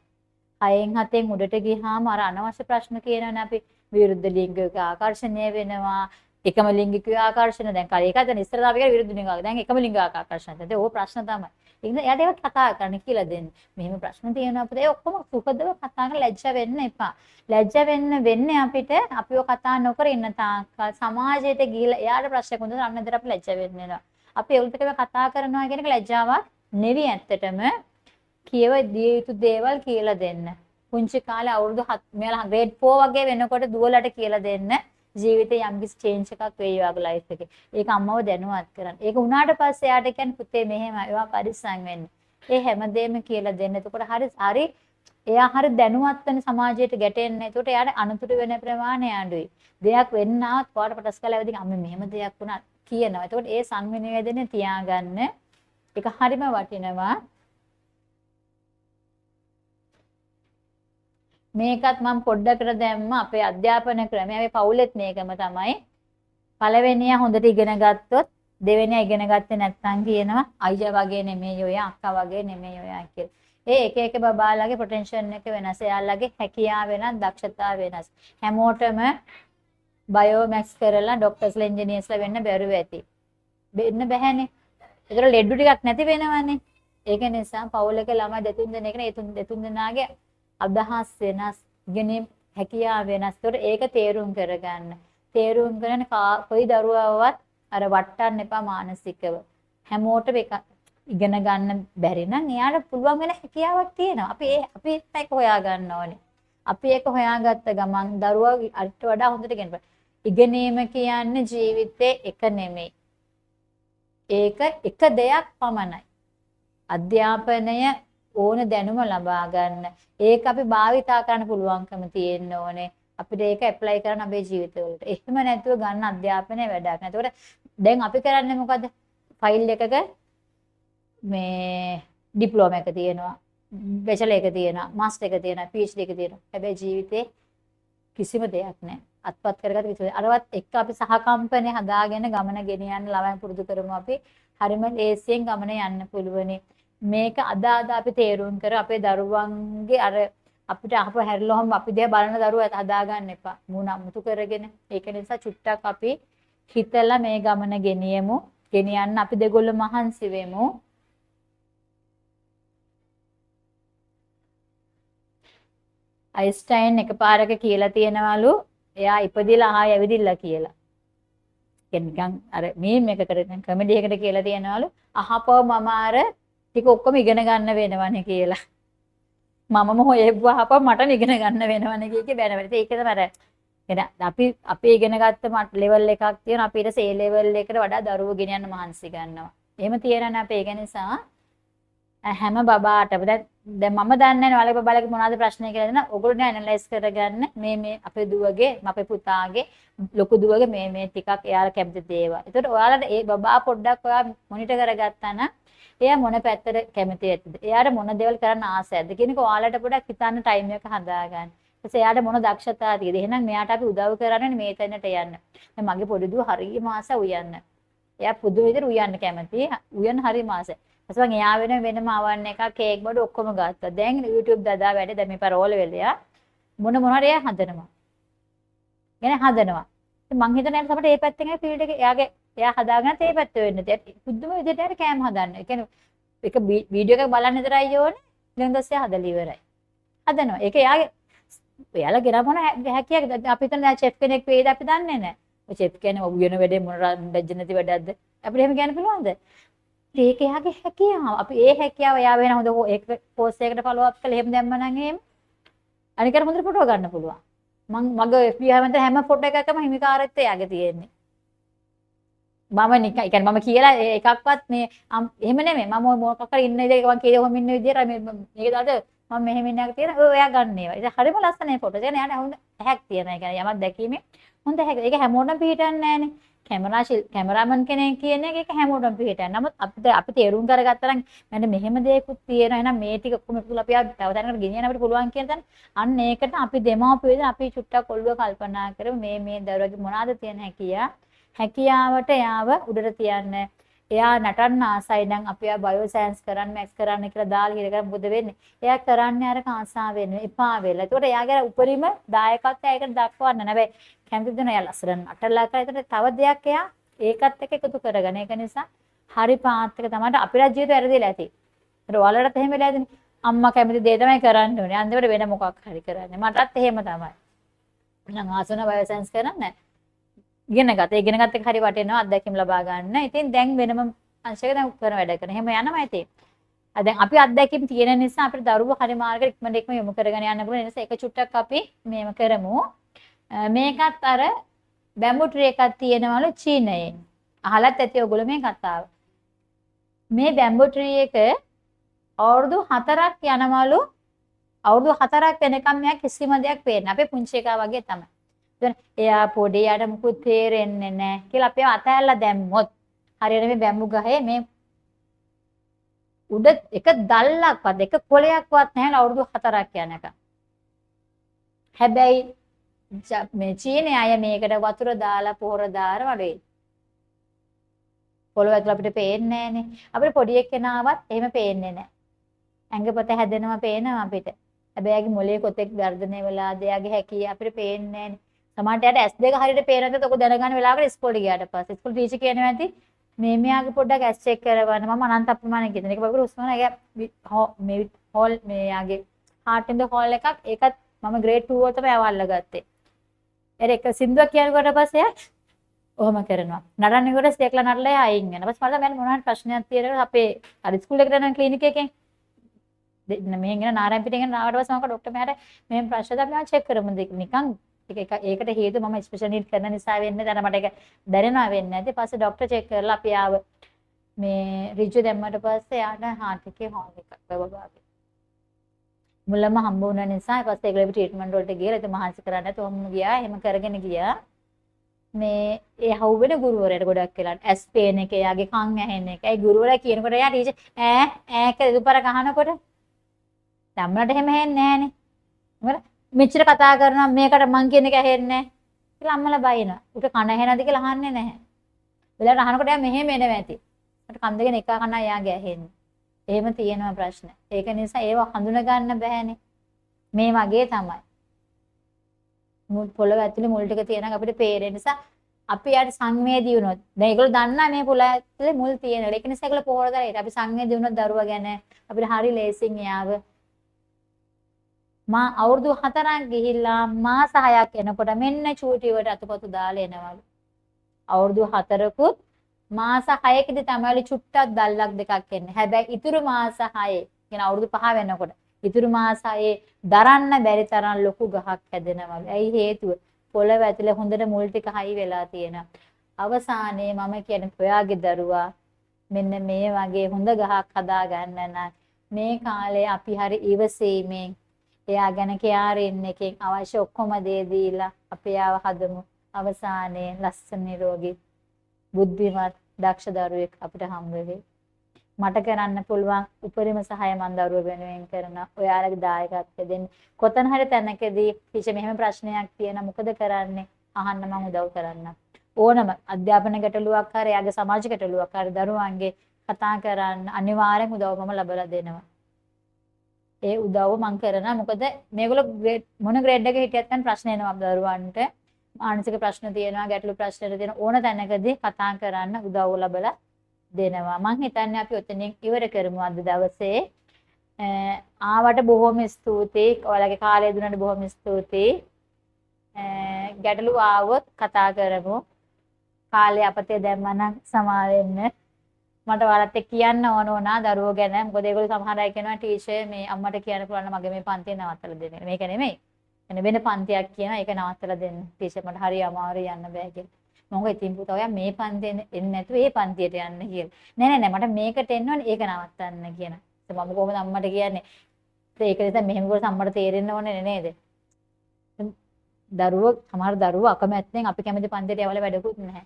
6න් 7න් උඩට ගියාම අර අනවශ්‍ය ප්‍රශ්න කියනවනේ අපි විරුද්ධ ලිංගික ආකර්ෂණය වෙනවා. එකම ලිංගික ආකර්ෂණ දැන් කාලේ එකද ඉස්සරලා අපි කියලා විරුද්ධ ලිංගික දැන් එකම ලිංගික ආකර්ෂණ. දැන් ඕක ප්‍රශ්න තමයි. ඒක එයාට ඒක කතා කරන්න කියලා දෙන්න. මෙහෙම ප්‍රශ්න තියෙනවා අපිට ඒ ඔක්කොම සුඛදව කතා කරලා ලැජ්ජ වෙන්න එපා. ලැජ්ජ වෙන්නේ අපිට අපිව කතා නොකර ඉන්න තාක්කල් සමාජයට ගිහිලා එයාට ප්‍රශ්නයක් වුණොත් අන්න ඉදර අපි ලැජ්ජ වෙනවා. අපි ඒකට කතා කරනවා කියන එක ලැජ්ජාවක් නෙවෙයි ඇත්තටම. කියව දිය යුතු දේවල් කියලා දෙන්න. පුංචි කාලේ අවුරුදු 7 මෙයාලා ග්‍රේඩ් 4 වගේ වෙනකොට දුවලට කියලා දෙන්න. ජීවිතේ යම්කිසි චේන්ජ් එකක් වෙයි ඔයාගේ ලයිෆ් එකේ. ඒක අම්මව දැනුවත් කරන්න. ඒක උනාට පස්සේ යාට කියන්නේ පුතේ මෙහෙම ඒවා පරිස්සම් වෙන්න. ඒ හැමදේම කියලා දෙන්න. එතකොට හරි එයා හරි දැනුවත් වෙන සමාජයට ගැටෙන්නේ. එතකොට එයාට අනුතුරු වෙන ප්‍රමාණය අඩුයි. දෙයක් වෙන්න ආවත් පාට පටස් කාලා ඇවිදින් අම්මේ මෙහෙම දෙයක් වුණා කියනවා. එතකොට ඒ සංවිනිවේදනය තියාගන්න. ඒක හරිම වටිනවා. මේකත් මම පොඩ්ඩකට දැම්ම අපේ අධ්‍යාපන ක්‍රමය අපේ පවුලෙත් මේකම තමයි. පළවෙනියා හොඳට ඉගෙන ගත්තොත් දෙවෙනියා ඉගෙන ගත්තේ නැත්නම් කියනවා අයියා වගේ නෙමෙයි ඔය අක්කා වගේ නෙමෙයි ඔය කියලා. ඒ එක බබාලාගේ පොටෙන්ෂල් එක වෙනස්. එයාලගේ හැකියාව වෙනස්, දක්ෂතාව වෙනස්. හැමෝටම බයෝ මැක්ස් කරලා ડોක්ටර්ස්ලා ඉන්ජිනියර්ස්ලා වෙන්න බැරුව ඇති. වෙන්න බැහැනේ. ඒතර ලෙඩු ටිකක් නැති වෙනවනේ. ඒක නිසා පවුලක ළමයි දෙතුන් දෙනෙක් නේ දෙතුන් දෙනාගේ අදහස් වෙනස්, ඉගෙනීම් හැකියාව වෙනස්. ඒක තේරුම් කරගන්න. තේරුම් කරගෙන කොයි දරුවවවත් අර වටන්න එපා මානසිකව. හැමෝටම එක ඉගෙන ගන්න බැරි නම් එයාට පුළුවන් වෙන හැකියාවක් තියෙනවා. අපි ඒක හොයා ගන්න ඕනේ. අපි ඒක හොයාගත්ත ගමන් දරුවා අරිට වඩා හොඳට ඉගෙනගන්න. ඉගෙනීම කියන්නේ ජීවිතේ එක නෙමෙයි. ඒක එක දෙයක් පමණයි. අධ්‍යාපනය ඕන දැනුම ලබා ගන්න. ඒක අපි භාවිතා කරන්න පුළුවන්කම තියෙන්න ඕනේ. අපිට ඒක ඇප්ලයි කරන්න අපේ ජීවිතවලට. එහෙම නැතුව ගන්න අධ්‍යාපනය වැඩක් නෑ. ඒකට දැන් අපි කරන්නේ මොකද? ෆයිල් එකක මේ ඩිප්ලෝමා එක තියෙනවා. බැචලර් එක තියෙනවා. මාස්ටර් එක තියෙනවා. PhD එක තියෙනවා. හැබැයි ජීවිතේ කිසිම දෙයක් නෑ. අත්පත් කරගත්ත කිසිම අරවත් එක්ක අපි සහකම්පනේ හදාගෙන ගමන ගෙනියන්න ළමයි පුරුදු කරමු අපි. හරිම ලේසියෙන් ගමන යන්න පුළුවනි. මේක අද අපි තේරුම් කර අපේ දරුවන්ගේ අර අපිට අහප හැරිලොහම අපි දිහා බලන දරුවා හදාගන්න එපා. මූණ අමුතු කරගෙන. ඒක නිසා චුට්ටක් අපි හිතලා මේ ගමන ගෙනියමු. ගෙනියන්න අපි දෙගොල්ල මහන්සි වෙමු. අයින්ස්ටයින් එකපාරක කියලා තියෙනවලු එයා ඉපදිලා ආයෙ ඇවිදිලා කියලා. නිකන් අර මීම් එකකට කමෙඩි එකකට කියලා තියෙනවලු අහපව මම අර ටික ඔක්කොම ඉගෙන ගන්න වෙනවනේ කියලා. මමම හොයපුවා අහපව මට ඉගෙන ගන්න වෙනවනේ කිය බැනවනේ. ඒක තමයි අර අපි ඉගෙන ගත්ත ලෙවල් එකක් තියෙනවා. අපි ඊට ඒ ලෙවල් එකට වඩා දරුවෝ ගෙනියන්න මහන්සි ගන්නවා. එහෙම තියෙනනේ අපේ ඒක නිසා හැම බබාටම දැන් මම දන්නේ නැහැ ඔයාලගේ බබාලගේ මොනවද ප්‍රශ්නේ කියලා දෙන. ඔයගොල්ලෝ ඇනලයිස් කරගන්න මේ අපේ දුවගේ, අපේ පුතාගේ, ලොකු දුවගේ මේ ටිකක් එයාලා කැමති දේවල්. ඒතකොට ඔයාලට ඒ බබා පොඩ්ඩක් ඔයා මොනිටර් කරගත්තා නම් එයා මොන පැත්තට කැමති ඇද්ද? එයාට මොන දේවල් කරන්න ආසයක්ද කියන එක ඔයාලට පොඩ්ඩක් හිතන්න ටයිම් එක හදාගන්න. ඊපස්සේ එයාට මොන දක්ෂතාවද තියෙද? එහෙනම් මෙයාට අපි උදව් කරන්නේ මේ තැනට යන්න. දැන් මගේ පොඩි දුව හරියම ආස උයන්න. එයා පුදු විදිහට උයන්න කැමති. උයන්න හරියම ආසයි. ඊපස්සේ මම එයා වෙනම අවන්න එකක් කේක් බඩ ඔක්කොම ගත්තා. දැන් YouTube දදා වැඩ දැන් මේ පරෝල වෙලයා මොන හරි එයා හදනවා. يعني හදනවා. ඉතින් මං හිතන්නේ අපිට මේ පැත්තෙන් ඒ ෆීල්ඩ් එක එයා හදාගන්නත් ඒ පැත්ත වෙන්න තියෙන්නේ. පුදුම විදිහට හරි කෑම හදන්න. ඒ කියන්නේ එක වීඩියෝ එකක් බලන්න විතරයි ඕනේ. ඊළඟ දවසේ හදලා ඉවරයි. හදනවා. ඒක එයාලා ගෙනා මොන හැකියාවද? අපි හිතන දැන් චෙෆ් කෙනෙක් වේද අපි දන්නේ නැහැ. ඔය චෙෆ් කියන්නේ උයන වැඩේ මොන රජ නැති වැඩක්ද? අපිට එහෙම කියන්න පුළුවන්ද? ඒක එයාගේ හැකියාව. අපි ඒ හැකියාව එයා වෙන හොඳ ඒක පෝස්ට් එකකට ෆලෝ අප් කරලා එහෙම දැම්ම නම් එහෙම අනිකට හොඳට ෆොටෝ ගන්න පුළුවන්. මගේ FB හැමදාම හැම ෆොටෝ එකකම හිමිකාරයත් එයාගේ තියෙන්නේ. මම නිකන් ඒ කියන්නේ මම කියලා එකක්වත් මේ එහෙම නෙමෙයි. මම මොකක් හරි ඉන්න ඉතින් මම කියලා ඔහොම ඉන්න විදියට මේක දාට මම මෙහෙම ඉන්න එක තියෙන ඔය එයා ගන්න ඒවා. ඉතින් හරිම ලස්සනයි ෆොටෝ. ඒ කියන්නේ හොඳ හැක් තියෙන. ඒ කියන්නේ යමක් දැකීමේ හොඳ හැක්. ඒක හැමෝටම පිළිටන්නේ නැහනේ. කැමරාමන් කෙනෙක් කියන එක ඒක හැමෝටම පිළිටන්නේ. නමුත් අපි තේරුම් කරගත්තා නම් මම මෙහෙම දෙයක්ත් තියෙනවා. එහෙනම් මේ ටික ඔක්කොම එකතු කරලා අපි තව තැනකට ගෙනියන්න අපිට පුළුවන් කියන තැන. අන්න ඒකට අපි දෙමව්පියෝ වේදන අපි චුට්ටක් ඔළුව කල්පනා කරමු මේ දරුවගේ මොනවාද තියෙන හැකියාවට එයාව උඩට තියන්න. එයා නටන්න ආසයි නම් අපි ආ බයෝ සයන්ස් කරන්න මැක්ස් කරන්න කියලා දාලා හිර කරා මොකද වෙන්නේ? එයා කරන්නේ අර කාසාවෙන් එපා වෙලා. ඒකට එයාගේ උපරිම දායකත්වය ඒකට දක්වන්න. හැබැයි කැමති දෙන එයා ලස්සන නටලා කරා. ඒකට තව දෙයක් එයා ඒකත් එක්ක එකතු කරගන්න. ඒක නිසා හරි පාත් එක තමයි අපේ ජීවිතේ වැරදිලා ඇති. ඒත් ඔයාලටත් එහෙම වෙලා ඇතිනේ. අම්මා කැමති දේ තමයි කරන්න ඕනේ. අන්තිමට වෙන මොකක් හරි කරන්නේ. මටත් එහෙම තමයි. මම ආසන බයෝ සයන්ස් කරන්නේ ඉගෙන ගත්ත එක හරි වටිනවා අත්දැකීම් ලබා ගන්න. ඉතින් දැන් වෙනම අංශයක දැන් කරන වැඩ කරන. එහෙම යනවා ඉතින්. දැන් අපි අත්දැකීම් තියෙන නිසා අපිට දරුවෝ හරි මාර්ගයට ඉක්මනට යොමු කරගෙන යන්න පුළුවන්. ඒ නිසා එක චුට්ටක් අපි මේව කරමු. මේකත් අර බැම්බු ට්‍රී එකක් තියෙනවලු චීනයේ. අහලත් ඇති ඔයගොල්ලෝ මේ කතාව. මේ බැම්බු ට්‍රී එක අවුරුදු 4ක් යනවලු. අවුරුදු 4ක් වෙනකම් මෙයා කිසිම දෙයක් පේන්නේ. අපේ පුංචි එකා වගේ තමයි. එයා පොඩි යට මුකුත් තේරෙන්නේ නැහැ කියලා අපි අතහැරලා දැම්මොත් හරියට මේ බැම්බු ගහේ මේ උඩ එක දැල්ලක්වත් එක කොළයක්වත් නැහැ අවුරුදු 4ක් යනකම්. හැබැයි මේ චීනේ අය මේකට වතුර දාලා පොහොර දාලා වඩේ. පොළොව ඇතුළ අපිට පේන්නේ නැහනේ. අපිට පොඩි එක්කෙනාවත් එහෙම පේන්නේ නැහැ. ඇඟපත හැදෙනවා පේනවා අපිට. හැබැයි එයාගේ මොලේ කොතෙක් වර්ධනය වෙලාද එයාගේ හැකිය අපිට පේන්නේ නැහනේ. සමහරට යාට S2 හරියට පේන නැත්නම් ඔක දැනගන්න වෙලාවකට ඉස්කෝලේ ගියාට පස්සේ ඉස්කෝලේ ටීචර් කියනවා ඇති මේ මෙයාගේ පොඩ්ඩක් S චෙක් කරවන්න මම අනන්ත අප්‍රමාණයක් කියන එක බබර උස්මන එක මේ හෝල් මේ යාගේ heart in the hall එකක් ඒකත් මම grade 2 වල තමයි අවල්ලා ගත්තේ. ඒක සින්දුවක් කියනකොට පස්සේ ඔහොම කරනවා. නඩන්නකොට ස්ටේක්ලා නඩලා අයින් වෙනවා. ඊපස්සේ මට මම මොනවාට ප්‍රශ්නයක් තියෙනවද අපේ අර ඉස්කෝලේ එකට යන ක්ලිනික් එකෙන් මෙහෙන් ගෙන නාරයන් පිටින් ගෙන ආවට පස්සේ මම ડોක්ටර් මෙයාට මෙහෙම ප්‍රශ්න තමයි මම චෙක් කරමු නිකන් ඒකට හේතුව මම ස්පෙෂල් නීඩ් කරන නිසා වෙන්නේ දැන් මට ඒක දැනෙනවා වෙන්නේ නැති. ඊපස්සේ ડોක්ටර් චෙක් කරලා අපි ආව මේ රිජු දැම්මට පස්සේ යාට heart එකේ හෝල් එකක් බබාගේ. මුලම හම්බ වුණ නිසා ඊපස්සේ ඒගොල්ලෝ ට්‍රීට්මන්ට් වලට ගිහලා ඒක මහන්සි කරන්නේ නැතුව ඔහොම ගියා. එහෙම කරගෙන ගියා. මේ ඒ හවු වෙන ගුරුවරයාට ගොඩක් වෙලාට ඇස් පේන එක එයාගේ කන් ඇහෙන එක. ඒ ගුරුවරයා කියනකොට එයා ටීචර් ඈ කියලා දුපර ගහනකොට ධම්මලට එහෙම හෙන්නේ නැහනේ. මොකද මෙච්චර කතා කරනවා මේකට මං කියන එක ඇහෙන්නේ නැහැ කියලා අම්මලා බයිනවා. උට කන ඇහෙනවද කියලා අහන්නේ නැහැ. වෙලාවට අහනකොට එයා මෙහෙම එනවා ඇති. මට කන් දෙකෙන් එක කන එයාගේ ඇහෙන්නේ. එහෙම තියෙනවා ප්‍රශ්න. ඒක නිසා ඒව හඳුන ගන්න බෑනේ. මේ වගේ තමයි. මුල් පොළව ඇතුලේ මුල් ටික තියෙනවා අපිට පේරෙන නිසා අපි යාට සංවේදී වුණොත් දැන් ඒගොල්ලෝ දන්නා මේ පොළව ඇතුලේ මුල් තියෙනවා. ඒක නිසා ඒගොල්ලෝ පොහොර දාලා අපි සංවේදී වුණොත් දරුවා ගැන අපිට හරි ලේසින් එයාව මා අවුරුදු 4ක් ගිහිල්ලා මාස 6ක් එනකොට මෙන්න චූටිවට අතපොතු දාලා එනවලු. අවුරුදු 4කුත් මාස 6කදී තමයි චුට්ටක් දැල්ලක් දෙකක් එන්නේ. හැබැයි ඉතුරු මාස 6 කියන අවුරුදු 5 වෙනකොට ඉතුරු මාස 6 දරන්න බැරි තරම් ලොකු ගහක් හැදෙනවලු. ඇයි හේතුව? පොළව ඇතුලේ හොඳට මුල් ටික හයි වෙලා තියෙනවා. අවසානයේ මම කියන්නේ ඔයාගේ දරුවා මෙන්න මේ වගේ හොඳ ගහක් හදා ගන්න නම් මේ කාලේ අපි හරි ඉවසීමෙන් එයා ගැන කෙයාරින් එකෙන් අවශ්‍ය ඔක්කොම දේ දීලා අපි ආව හදමු. අවසානයේ ලස්සන නිරෝගී බුද්ධිමත් දක්ෂ දරුවෙක් අපිට හම් වෙවේ. මට කරන්න පුළුවන් උපරිම සහාය මන් දරුවෝ වෙනුවෙන් කරන ඔයාලගේ දායකත්වය දෙන්න. කොතන හරි තැනකදී ටීචර් මෙහෙම ප්‍රශ්නයක් තියෙනවා මොකද කරන්නේ? අහන්න මම උදව් කරන්න. ඕනම අධ්‍යාපන ගැටලුවක් හරි එයාගේ සමාජ ගැටලුවක් හරි දරුවන්ගේ කතා කරන්න අනිවාර්යෙන් උදව් මම ලබලා දෙනවා. ඒ උදව්ව මම කරනවා. මොකද මේගොල්ලෝ මොන ග්‍රේඩ් එකේ හිටියත් ගන්න ප්‍රශ්න එනවා දරුවන්ට. මානසික ප්‍රශ්න තියෙනවා, ගැටලු ප්‍රශ්න තියෙනවා. ඕන තැනකදී කතා කරන්න උදව් ලබලා දෙනවා. මම හිතන්නේ අපි ඔතනින් ඉවර කරමු අද දවසේ. ආවට බොහොම ස්තුතියි. ඔයාලගේ කාලය දුන්නට බොහොම ස්තුතියි. ගැටලු ආවොත් කතා කරමු. කාලය අපතේ දැම්මනම් සමා වෙන්න. මට ඔයාලට කියන්න ඕන වුණා දරුවෝ ගැන. මොකද ඒගොල්ලෝ සමහර අය කියනවා ටීචර් මේ අම්මට කියන්න පුළුවන් මගේ මේ පන්තිය නවත්තලා දෙන්න. මේක නෙමෙයි. එන වෙන පන්තියක් කියනවා ඒක නවත්තලා දෙන්න. ටීචර් මට හරි අමාරුයි යන්න බෑ කියලා. මම ඉතින් පුතා ඔයා මේ පන්තියෙන් එන්නේ නැතුව ඒ පන්තියට යන්න කියලා. නෑ මට මේකට එන්න ඕනේ ඒක නවත්තන්න කියන. මම කොහොමද අම්මට කියන්නේ? ඒක නිසා මෙහෙම කරලා අම්මට තේරෙන්න ඕනේ නේද? දරුවෝ සමහර දරුවෝ අකමැත්තෙන් අපි කැමති පන්තියට යවල වැඩකුත් නැහැ.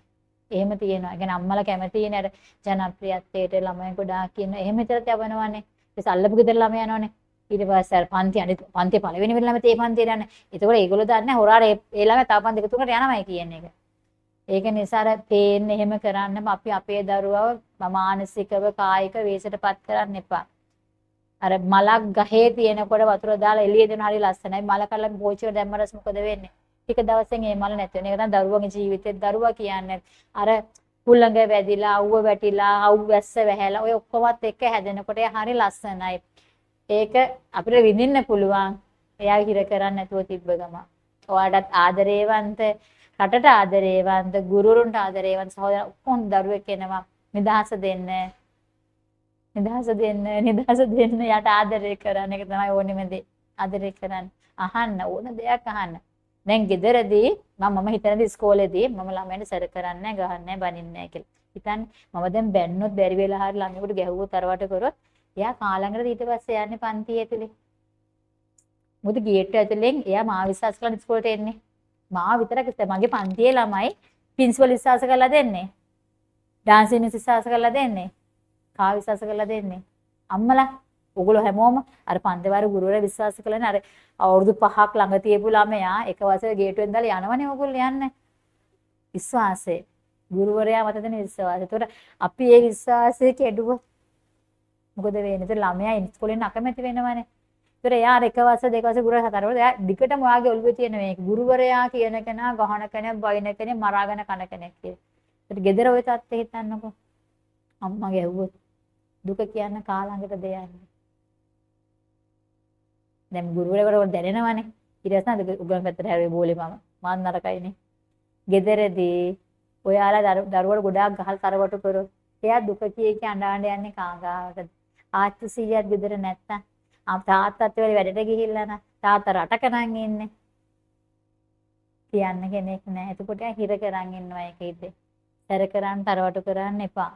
එහෙම තියෙනවා. ඒ කියන්නේ අම්මලා කැමති නේද ජනප්‍රියත්වයට ළමයි ගොඩාක් කියන. එහෙම විතරක් යවනවනේ. ඊට අල්ලපු ගෙදර ළමයි යනවනේ. ඊට පස්සේ පන්ති පළවෙනි වෙලම තේ පන්තියට යන්නේ. ඒතකොට ඒගොල්ලෝ දන්නේ හොරාට ඒ ළමයි තව පන්ති දෙක තුනකට යනවායි කියන එක. ඒක නිසා අර පේන්නේ එහෙම කරන්නම අපි අපේ දරුවව මානසිකව කායික වේසටපත් කරන්න එපා. අර මලක් ගහේ තියෙනකොට වතුර දාලා එළිය දෙන හරි ලස්සනයි. මල කඩලා පෝච්චියට දැම්මරස් මොකද වෙන්නේ? ටික දවසෙන් මේ මල නැති වෙන එක තමයි දරුවගේ ජීවිතේ. දරුවා කියන්නේ අර කුල්ලඟ වැදිලා, අවුව වැටිලා, අවු වැස්ස වැහැලා ඔය ඔක්කොමත් එක්ක හැදෙනකොට හරි ලස්සනයි. ඒක අපිට විඳින්න පුළුවන්. එයා හිර කරන්නේ නැතුව තිබ්බ ගම. ඔයාලටත් ආදරේවන්ත රටට ආදරේවන්ත ගුරුවරුන්ට ආදරේවන්ත සහෝදර ඔක්කොම දරුවෙක් එනවා නිදහස දෙන්න යට ආදරේ කරන්න එක තමයි ඕනෙම දේ ආදරේ කරන්න අහන්න ඕන දෙයක් අහන්න දැන් ගෙදරදී මම හිතනද ඉස්කෝලේදී මම ළමයින්ට සැර කරන්නේ ගහන්නේ බනින්නේ කියලා හිතන්නේ මම දැන් බැන්නොත් බැරි වෙලා හරි ළමයෙකුට ගැහුවොත් තරවට කරොත් එයා කාලඟට ඊට පස්සේ යන්නේ පන්තිය ඇතුලේ මොකද ගේට්ටුව ඇතුලෙන් එයා මාව විශ්වාස කරලා ඉස්කෝලේට එන්නේ මාව විතරක් මගේ පන්තියේ ළමයි ප්‍රින්සිපල් විශ්වාස කරලා දෙන්නේ. ඩාන්ස් ඉන්න විශ්වාස කරලා දෙන්නේ. කා විශ්වාස කරලා දෙන්නේ. අම්මලා ඔගොල්ලෝ හැමෝම අර පන්තිවර ගුරුවරයා විශ්වාස කළානේ අර අවුරුදු 5ක් ළඟ තියපු ළමයා එක වසරේ ගේට්ටුවෙන් දාලා යනවනේ ඔයගොල්ලෝ යන්නේ. විශ්වාසය. ගුරුවරයා මත දෙන විශ්වාසය. ඒතකොට අපි ඒ විශ්වාසය කෙඩුවොත් මොකද වෙන්නේ? ඒතර ළමයා ඉස්කෝලෙන් අකමැති වෙනවනේ. ඒතර එයා එක වසර දෙක වසර ගුරුවරයා හතරවල එයා දිගටම ඔයාගේ ඔළුවේ තියෙන මේක ගුරුවරයා කියන කෙනා ගහන කෙනෙක් බයින කෙනෙක් මරාගෙන කන කෙනෙක් කියලා. ඒත් ගෙදර ඔය තත්ත්වෙ හිතන්නකෝ. අම්මා ගැහුවොත් දුක කියන්න කාලඟට දෙයන්නේ. දැන් ගුරුවරයාට දැනෙනවනේ. ඊට පස්සේ අද උගන් පැත්තට හැරෙයි බෝලේ මම නරකයිනේ. ගෙදරදී ඔයාලා දරුවෝ ගොඩාක් ගහල් තරවටු කරොත් එයා දුක කිය කී අඬ යන්නේ කාගාවට. ආච්චි සීයාත් ගෙදර නැත්තම් තාත්තත් වෙලේ වැඩට ගිහිල්ලා නා තාත්තා රටක නම් ඉන්නේ කියන්න කෙනෙක් නැහැ. එතකොට හිර කරන් ඉන්නවා ඒකෙත්. සැර කරන් තරවටු කරන්න එපා.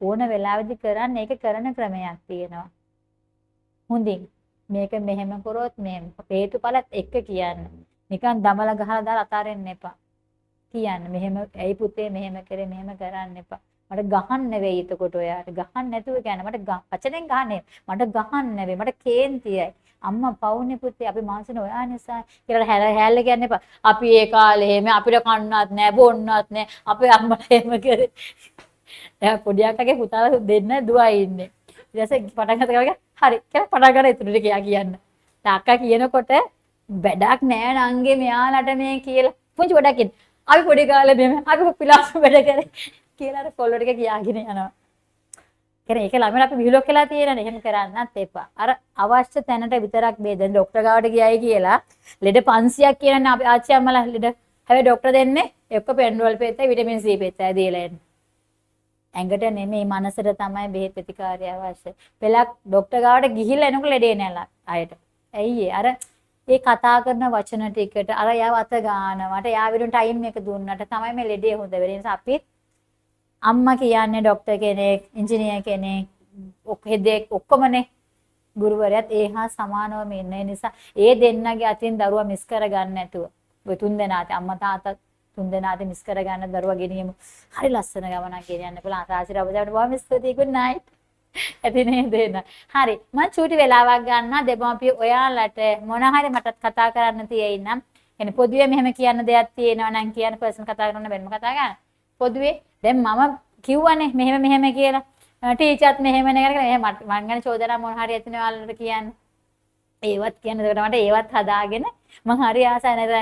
ඕන වෙලාවෙදි කරන්න ඒක කරන ක්‍රමයක් තියෙනවා. හොඳින් මේක මෙහෙම කරොත් මෙහෙම හේතුඵලත් එක්ක කියන්න. නිකන් දමල ගහලා දාලා අතාරින්න එපා. කියන්න මෙහෙම ඇයි පුතේ මෙහෙම කරේ මෙහෙම කරන්න එපා. මට ගහන්න නෙවෙයි එතකොට ඔයාට ගහන්න නැතුව කියන්නේ මට වචනෙන් ගහන්නේ මට ගහන්න නෙවෙයි මට කේන්තියයි අම්මා පවුනේ පුතේ අපි මාසෙන ඔයා නිසා කියලා හැල්ල කියන්න එපා අපි ඒ කාලේ එහෙම අපිට කන්නවත් නැහැ බොන්නවත් නැහැ අපේ අම්මට එහෙම කරේ එයා පොඩි අක්කගේ පුතාලා දෙන්න දුවයි ඉන්නේ ඊට පස්සේ පටන් ගත්තා හරි කියලා පටන් ගන්න ඉතුරු ටික කියන්න අක්කා කියනකොට වැඩක් නැහැ නංගේ මෙයාලට මේ කියලා පුංචි ගොඩක් ඉන්න අපි පොඩි කාලේ මෙහෙම අපි පිලාසු වැඩ කරේ කියලා අර කොල්ලෝ ටික කියාගෙන යනවා. කියන්නේ ඒක ළමයට අපි විහිළුවක් කියලා තියෙනනේ. එහෙම කරන්නත් එපා. අර අවශ්‍ය තැනට විතරක් බෙදෙන් ડોක්ටර් ගාවට ගියයි කියලා ලෙඩ 500ක් කියනනේ අපි ආච්චි අම්මලා ලෙඩ. හැබැයි ડોක්ටර් දෙන්නේ එක්ක පෙන්ඩෝල් පෙත්තයි විටමින් C පෙත්තයි දීලා එන්නේ. ඇඟට නෙමෙයි මනසට තමයි බෙහෙත් ප්‍රතිකාරය අවශ්‍ය. පෙලක් ડોක්ටර් ගාවට ගිහිල්ලා එනකොට ලෙඩේ නෑලා ආයෙත්. ඇයි අර ඒ කතා කරන වචන ටිකට අර යාව අත ගන්නවට යා විරුන් ටයිම් එක දුන්නට තමයි මේ ලෙඩේ හොඳ වෙන්නේ. ඒ නිසා අපි අම්මා කියන්නේ ડોක්ටර් කෙනෙක්, ඉංජිනේර් කෙනෙක්, හෙදෙක් ඔක්කොමනේ. ගුරුවරයාත් ඒ හා සමානවම ඉන්න නිසා ඒ දෙන්නගේ අතින් දරුවා මිස් කරගන්න නැතුව ඔය තුන් දෙනාට අම්මා තාත්තා තුන් දෙනාට මිස් කරගන්න දරුවා ගෙනියමු. හරි ලස්සන ගමනක් ගෙනියන්න පුළුවන්. ආසාසිර අවදාවට බොහොම ස්තුතියි. good night. ඇති නේද එන. හරි. මම චූටි වෙලාවක් ගන්නවා දෙමාපිය ඔයාලට මොන හරි මටත් කතා කරන්න තියෙයි නම් يعني පොදුවේ මෙහෙම කියන්න දෙයක් තියෙනවා නම් කියන්න පර්සනල් කතා කරන්න බැරිම කතා ගන්න. පොදුවේ දැන් මම කිව්වනේ මෙහෙම කියලා. ටීචර්ත් මෙහෙම නේ කරගෙන මම ගැන චෝදනා මොන හරි ඇතිනේ ඔයාලට කියන්න. ඒවත් කියන්න දෙකට මට ඒවත් හදාගෙන මම හරි ආසයි නේද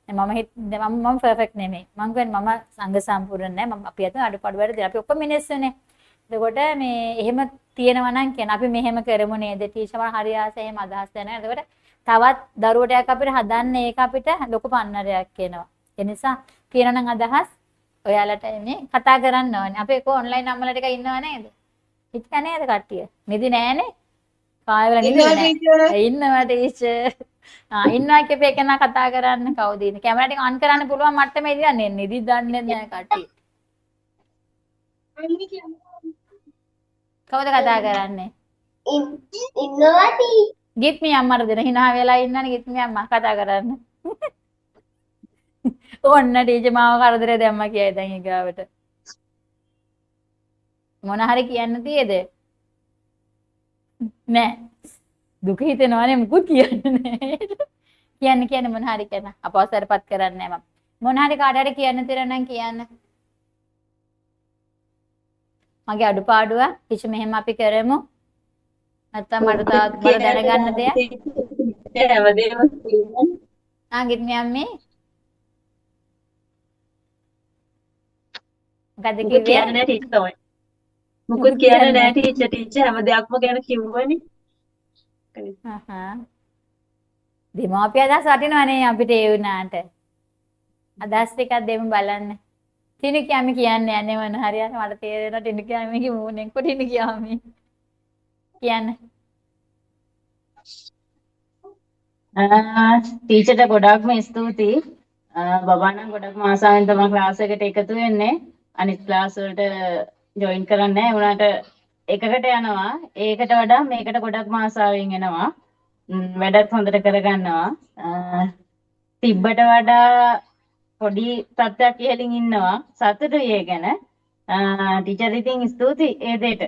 මම පර්ෆෙක්ට් නෙමෙයි. මම කියන්නේ මම සංඝ සම්පූර්ණ නැහැ. මම අපි අතන අඩුපාඩු වැඩි අපි ඔක්කොම මිනිස්සුනේ. එතකොට මේ එහෙම තියෙනවා නම් කියන අපි මෙහෙම කරමු නේද ටීචර් මම හරි ආසයි එහෙම අදහස් දෙනවා. එතකොට තවත් දරුවටයක් අපිට හදන්න ඒක අපිට ලොකු පන්නරයක් වෙනවා. ඒ නිසා කියනනම් අදහස් ඔයාලට මේ කතා කරන්න ඕනේ. අපි ඒක ඔන්ලයින් අම්මලා ටික ඉන්නව නේද? හිටියා නේද කට්ටිය? නිදි නෑනේ. කායවල නිදි නෑ. ඉන්නවා ටීචර්. ඉන්නවා කියපේ කෙනා කතා කරන්න කවුද ඉන්නේ? කැමරා ටික ඔන් කරන්න පුළුවන් මට්ටමේ ඉන්නේ. නිදි දන්නේ නැහැ කට්ටිය. කවුද කතා කරන්නේ? ඉන්නවා ටී. ගිත්මි අම්මට දෙන hina වෙලා ඉන්නනේ ගිත්මි අම්මා කතා කරන්න. ඔන්න ටීචර් මාව කරදරේ දැම්මා කියයි දැන් ඊගාවට. මොන හරි කියන්න තියේද? නෑ. දුක හිතෙනවනේ මුකුත් කියන්නේ නෑ. කියන්න මොන හරි කියන අපවසරපත් කරන්නේ නෑ මම. මොන හරි කාට හරි කියන්න තියන නම් කියන්න. මගේ අඩුපාඩුව කිසි මෙහෙම අපි කරමු. නැත්තම් මට තාත් බල දැනගන්න දෙයක්. හැමදේම කියන්න. ගිත්මි අම්මේ. මොකද කිව්වේ? කිව්වේ? නෑ ටීචර් තමයි. මුකුත් කියන්නේ නෑ ටීචර් හැම දෙයක්ම ගැන කිව්වනේ. දෙමාපිය අදහස් වටිනවනේ අපිට ඒ වුණාට. අදහස් ටිකක් දෙමු බලන්න. තිනු කියමි කියන්නේ යන්නේ මොන හරියට මට තේරෙනවා තිනු කියමි කිව්වොනේ කොටින් කියමි. කියන්න. ටීචර්ට ගොඩක්ම ස්තුතියි. බබා නම් ගොඩක්ම ආසාවෙන් තමයි ක්ලාස් එකට එකතු වෙන්නේ. අනිත් ක්ලාස් වලට ජොයින් කරන්නේ නැහැ. උනාට එකකට යනවා. ඒකට වඩා මේකට ගොඩක්ම ආසාවෙන් එනවා. වැඩත් හොඳට කරගන්නවා. තිබ්බට වඩා පොඩි තත්ත්වයක් ඉහළින් ඉන්නවා. සතුටුයි ඒ ගැන. ටීචර් ඉතින් ස්තුතියි ඒ දෙයට.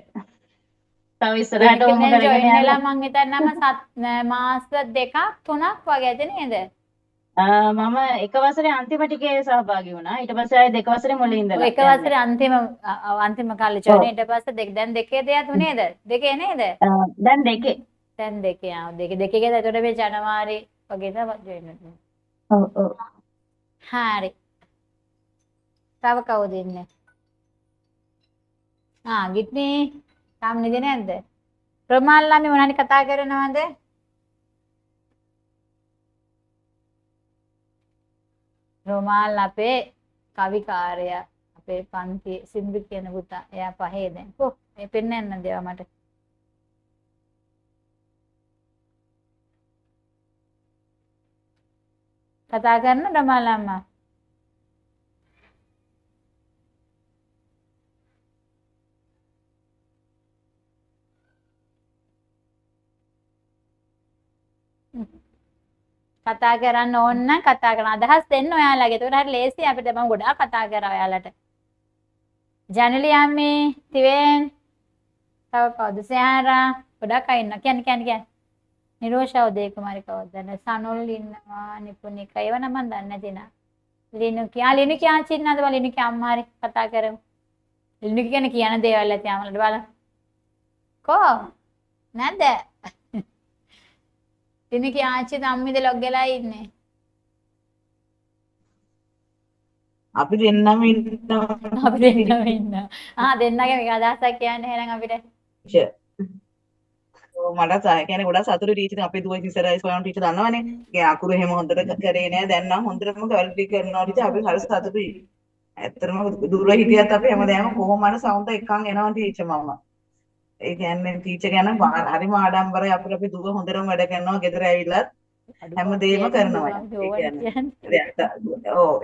තව ඉස්සරහට ඔහොම කරගෙන යන්න. වෙලා මං හිතන්නම මාස 2ක් 3ක් වගේ ඇති නේද? මම එක වසරේ අන්තිම ටිකේ සහභාගී වුණා. ඊට පස්සේ ආයේ දෙක වසරේ මුලින් ඉඳලා. එක වසරේ අන්තිම කාලේ ජොයින් ඊට පස්සේ දැන් දෙකේ දෙයක් නේද? දෙකේ නේද? දැන් දෙකේ. දැන් දෙකේ දෙකේ ගියද එතකොට මේ ජනවාරි වගේ තමයි ජොයින් වෙන්නේ. ඔව්. හරි. තව කවුද ඉන්නේ? ගිත්මි තාම නිදි නැද්ද? ප්‍රමාල් ළමයි මොනවාරි කතා කරනවද? ප්‍රමාල් අපේ කවිකාරයා අපේ පන්ති සින්දු කියන පුතා. එයා පහේ දැන්. මේ පෙන්නන්න දේවා මට. කතා කරන ප්‍රමාල් අම්මා. කතා කරන්න ඕන නම් කතා කරන අදහස් දෙන්න ඔයාලගේ. ඒකට හරි ලේසි අපිට මම ගොඩාක් කතා කරා ඔයාලට. ජනලි අම්මේ තිවෙන් තව කවුද සෑහරා ගොඩාක් අය ඉන්නවා. කියන්න. නිරෝෂා උදේ කුමාරි කවුද? සනුල් ඉන්නවා නිපුණිකා. ඒව නම් මම දන්නේ නැති නා. ලිනු කියා චින්නද බල ලිනු කියා අම්මා හරි කතා කරමු. ලිනු කියන දේවල් ඇති ආමලට බලන්න. කෝ නැද්ද? ලිනු කියාච්චි අම්මිද ලොග් වෙලා ඉන්නේ. අපි දෙන්නම ඉන්නවා. දෙන්නගේ මේක අදහසක් කියන්නේ එහෙනම් අපිට. මට කියන්නේ ගොඩක් සතුටුයි ටීචර් අපේ දුව ඉස්සරහ ස්කෝලේ ටීචර් දන්නවනේ. ඒ අකුරු එහෙම හොඳට කරේ නෑ. දැන් නම් හොඳටම කැලරි කරනවා ටීචර් අපි හරි සතුටුයි. ඇත්තටම දුර හිටියත් අපි හැමදාම කොහොම හරි සවුන්ඩ් එකක් එනවා ටීචර් මම. ඒ කියන්නේ ටීචර් ගැන හරිම ආඩම්බරයි අපිට අපි දුව හොඳටම වැඩ කරනවා ගෙදර ඇවිල්ලත් හැමදේම කරනවා.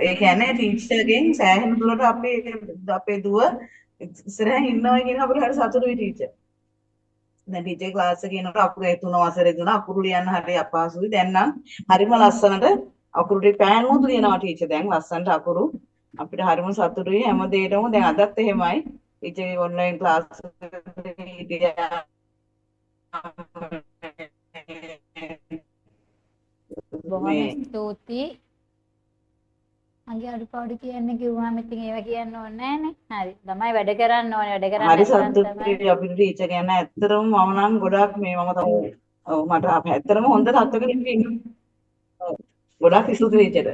ඒ කියන්නේ ටීචර්ගෙන් සෑහෙන දුරට අපේ දුව ඉස්සරහින් ඉන්නවා කියන අපිට හරි සතුටුයි ටීචර්. දැන් ටීචර් ක්ලාස් එකේ යනකොට අකුරු 3 වසරේ 3 අකුරු ලියන්න හරිය අපහසුයි. දැන් නම් හරිම ලස්සනට අකුරු ටික පෑන්මුත් ලියනවා ටීචර් දැන් ලස්සනට අකුරු. අපිට හරිම සතුටුයි හැම දෙයකම දැන් අදත් එහෙමයි. ටීචර්ගේ ඔන්ලයින් ක්ලාස් එකේ බොහොම ස්තුතියි. අගේ අඩුපාඩු කියන්න කිව්වම ඉතින් ඒවා කියන්න ඕනේ නෑනේ. හරි. ළමයි වැඩ කරන්න ඕනේ. වැඩ කරන්න හරි නැත්නම් තමයි. සතුටුයි අපිට ටීචර් ගැන ඇත්තටම මම නම් ගොඩාක් මේ මම තමයි ඔව් මට ඇත්තටම හොඳ තත්ත්වයක ඉන්නේ. ඔව් ගොඩාක් ස්තුතියි ටීචර්.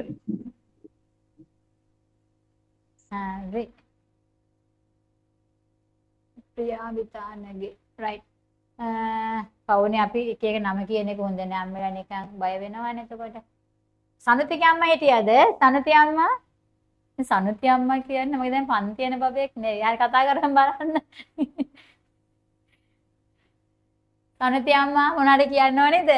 හරි. ප්‍රියාවිතානගේ right. පවුනේ අපි එක එක නම කියන එක හොඳ නෑ. අම්මලා නිකන් බය වෙනවනේ එතකොට. සනුතිගේ අම්මා හිටියද? සනුති අම්මා? සනුති අම්මා කියන්නේ මගේ දැන් පන්ති යන බබෙක් නේ. යාර කතා කරන් බලන්න. සනුති අම්මා මොනවාද කියන්නව නේද?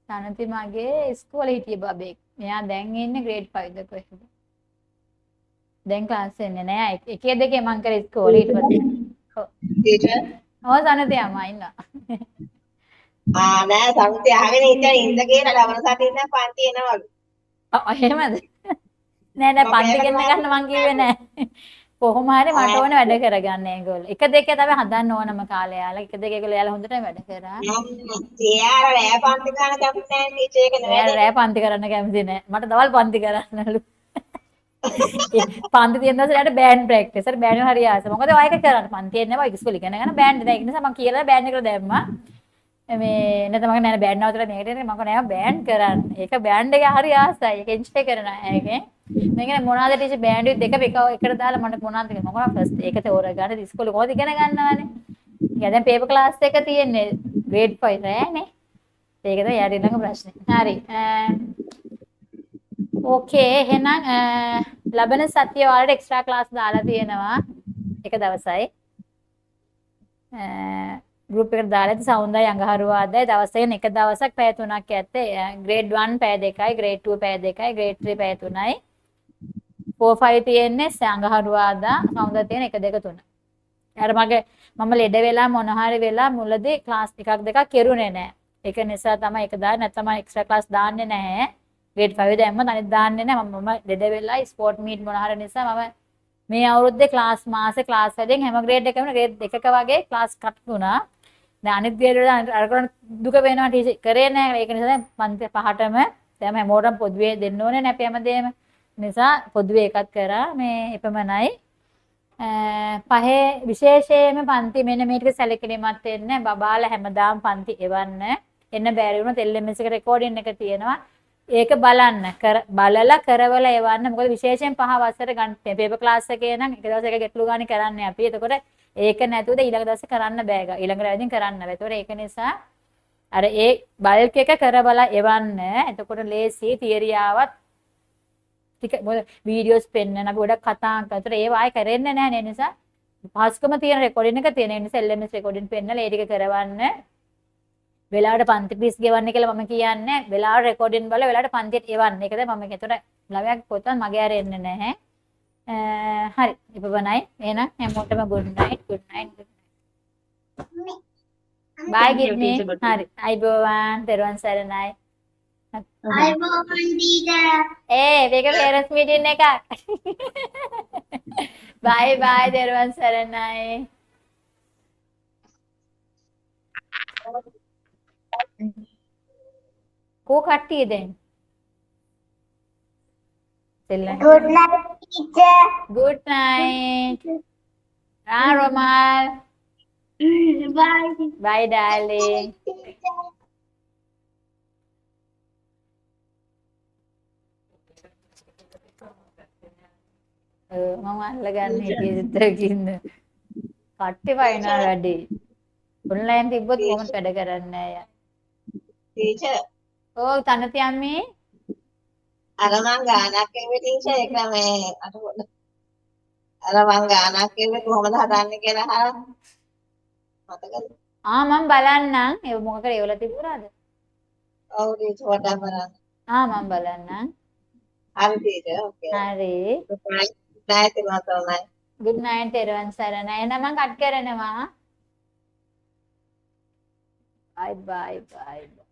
සනුති මගේ ඉස්කෝලේ හිටිය බබෙක්. මෙයා දැන් ඉන්නේ grade 5 ද කොහෙද? දැන් ක්ලාස් එන්නේ නෑ. එකේ දෙකේ මං කරේ ඉස්කෝලේ ඊට පස්සේ. ඔව්. ටීචර් සනුති අම්මා ඉන්නවා. නෑ සමුති අහගෙන ඉඳන් ඉඳ කියලා ලවන සටින් නම් පන්ති එනවලු. එහෙමද? නෑ නෑ පන්ති ගෙන්න ගන්න මං කිව්වේ නෑ. කොහොම හරි මට ඕනේ වැඩ කරගන්න ඒගොල්ලෝ. එක දෙකේ තමයි හදන්න ඕනම කාලේ යාලා. එක දෙකේ ඒගොල්ලෝ යාලා හොඳට වැඩ කරා. තියාර රෑ පන්ති ගන්න කැමති නෑ ටීචර් එක නෙවෙයි. රෑ පන්ති කරන්න කැමති නෑ. මට දවල් පන්ති කරන්නලු. පන්ති තියෙන දවසට බෑන්ඩ් ප්‍රැක්ටිස්. හරි බෑන්ඩ් හරි ආස. මොකද ඔය එක කරන්න පන්ති එන්නේ නැහැ. ඉස්කෝලේ ඉගෙන ගන්න බෑන්ඩ් නෑ. ඒ නිසා මං කියලා බෑන්ඩ් එකට දැම්මා. මේ නැත්නම් මම නෑ බෑන්ඩ් නවතලා මේකට එන්නේ මම නෑ බෑන්ඩ් කරන්න. ඒක බෑන්ඩ් එකේ හරි ආසයි. ඒක එන්ජොයි කරනවා. ඒකෙන් මේකනේ මොනවාද ටීචර් බෑන්ඩ් දෙක එකට දාලා මට මොනවාද මම කරා ෆස්ට් ඒක තෝරගන්න ඉස්කෝලේ කොහොමද ඉගෙන ගන්නවනේ. ඒක දැන් පේපර් ක්ලාස් එක තියෙන්නේ grade 5 නෑනේ. ඒක තමයි යාරි ළඟ ප්‍රශ්නේ. හරි. ඕකේ එහෙනම් ලබන සතියේ ඔයාලට එක්ස්ට්‍රා ක්ලාස් දාලා තියෙනවා. එක දවසයි. ගෲප් එකට දාලා ඇති සෞන්දර්ය අඟහරුවාදයි දවසෙන් එක දවසක් පැය 3ක් ඇත්තේ. grade 1 පැය 2යි, grade 2 පැය 2යි, grade 3 පැය 3යි. 4 5 තියෙන්නේ අඟහරුවාදා, සෞන්දර්ය තියෙන 1 2 3. යාර මම ලෙඩ වෙලා මොන හරි වෙලා මුලදී ක්ලාස් එකක් දෙකක් කෙරුණේ නැහැ. ඒක නිසා තමයි එක දාන්න නැත්නම් එක්ස්ට්‍රා ක්ලාස් දාන්නේ නැහැ. grade 5 දැම්මත් අනිත් දාන්නේ නැහැ. මම ලෙඩ වෙලා ස්පෝර්ට් මීට් මොන හරි නිසා මම මේ අවුරුද්දේ මාසේ ක්ලාස් වැඩෙන් හැම grade එකකම grade 2ක වගේ ක්ලාස් කට් වුණා. දැන් අනිත් grade වල අර කරන දුක වෙනවා ටීචර් කරේ නැහැ. ඒක නිසා දැන් පන්ති පහටම දැන් හැමෝටම පොදුවේ දෙන්න ඕනේ නේ අපි හැමදේම. නිසා පොදුවේ එකක් කරා මේ එපමණයි. පහේ විශේෂයෙන්ම පන්ති මෙන්න මේ ටික සැලකිලිමත් වෙන්න බබාලා හැමදාම පන්ති එවන්න. එන්න බැරි වුණොත් LMS එක රෙකෝඩින් එක තියෙනවා. ඒක බලන්න බලලා කරවලා එවන්න. මොකද විශේෂයෙන් පහ වසර ගන්න පේපර් ක්ලාස් එකේ නම් එක දවසක ගැටලු ගානේ කරන්නේ අපි. එතකොට ඒක නැතුවද ඊළඟ දවසේ කරන්න බෑ. ඊළඟ රැවදින් කරන්න බෑ. ඒතකොට ඒක නිසා අර ඒ බල්ක් එක කරවලා එවන්න. එතකොට ලේසි තියරි ආවත් ටික වීඩියෝස් පෙන්නන අපි ගොඩක් කතා කරලා ඒව ආයෙ කරෙන්නේ නැහැ. ඒ නිසා පහසුකම තියෙන රෙකෝඩින් එක තියෙන නිසා LMS රෙකෝඩින් පෙන්නලා ඒ ටික කරවන්න. වෙලාවට පන්ති පිස් ගෙවන්න කියලා මම කියන්නේ. වෙලාවට රෙකෝඩින් බලලා වෙලාවට පන්තියට එවන්න. ඒක තමයි මම ඒතකොට ළමයා පොතත් මගේ ආර එන්නේ නැහැ. හරි. ඉපබනයි. එහෙනම් හැමෝටම good night. Good night. Bye Gidney. හරි. අයිබෝවන්. දරුවන් සරණයි. අයිබෝවන් ටීචර්. මේක පේරන්ට්ස් මීටින් එකක්. bye bye දරුවන් සරණයි. කෝ කට්ටිය දැන්? Good night teacher. Good night. Romal. Bye. Bye darling. මම අල්ලගන්න හිතේකින්න කට්ටි වයින්නා වැඩි. ඔන්ලයින් තිබ්බොත් කොහොමද වැඩ කරන්නේ අය? ටීචර් ඔව් තනති අම්මේ. අර මං ගානක් එන්නේ ටීචර් ඒක මේ අර මං ගානක් එන්නේ කොහොමද හදන්නේ කියලා අහලා මතකද? මම බලන්නම්. ඒ මොකද ඒවල තිබුණාද? ඔව් ටීචර් වඩා බලන්න. මම බලන්නම්. හරි ටීචර්. ඕකේ. හරි. නායක මාතෘකාවයි. good night තෙරුවන් සරණයි. එහෙනම් මම කට් කරනවා. bye bye bye.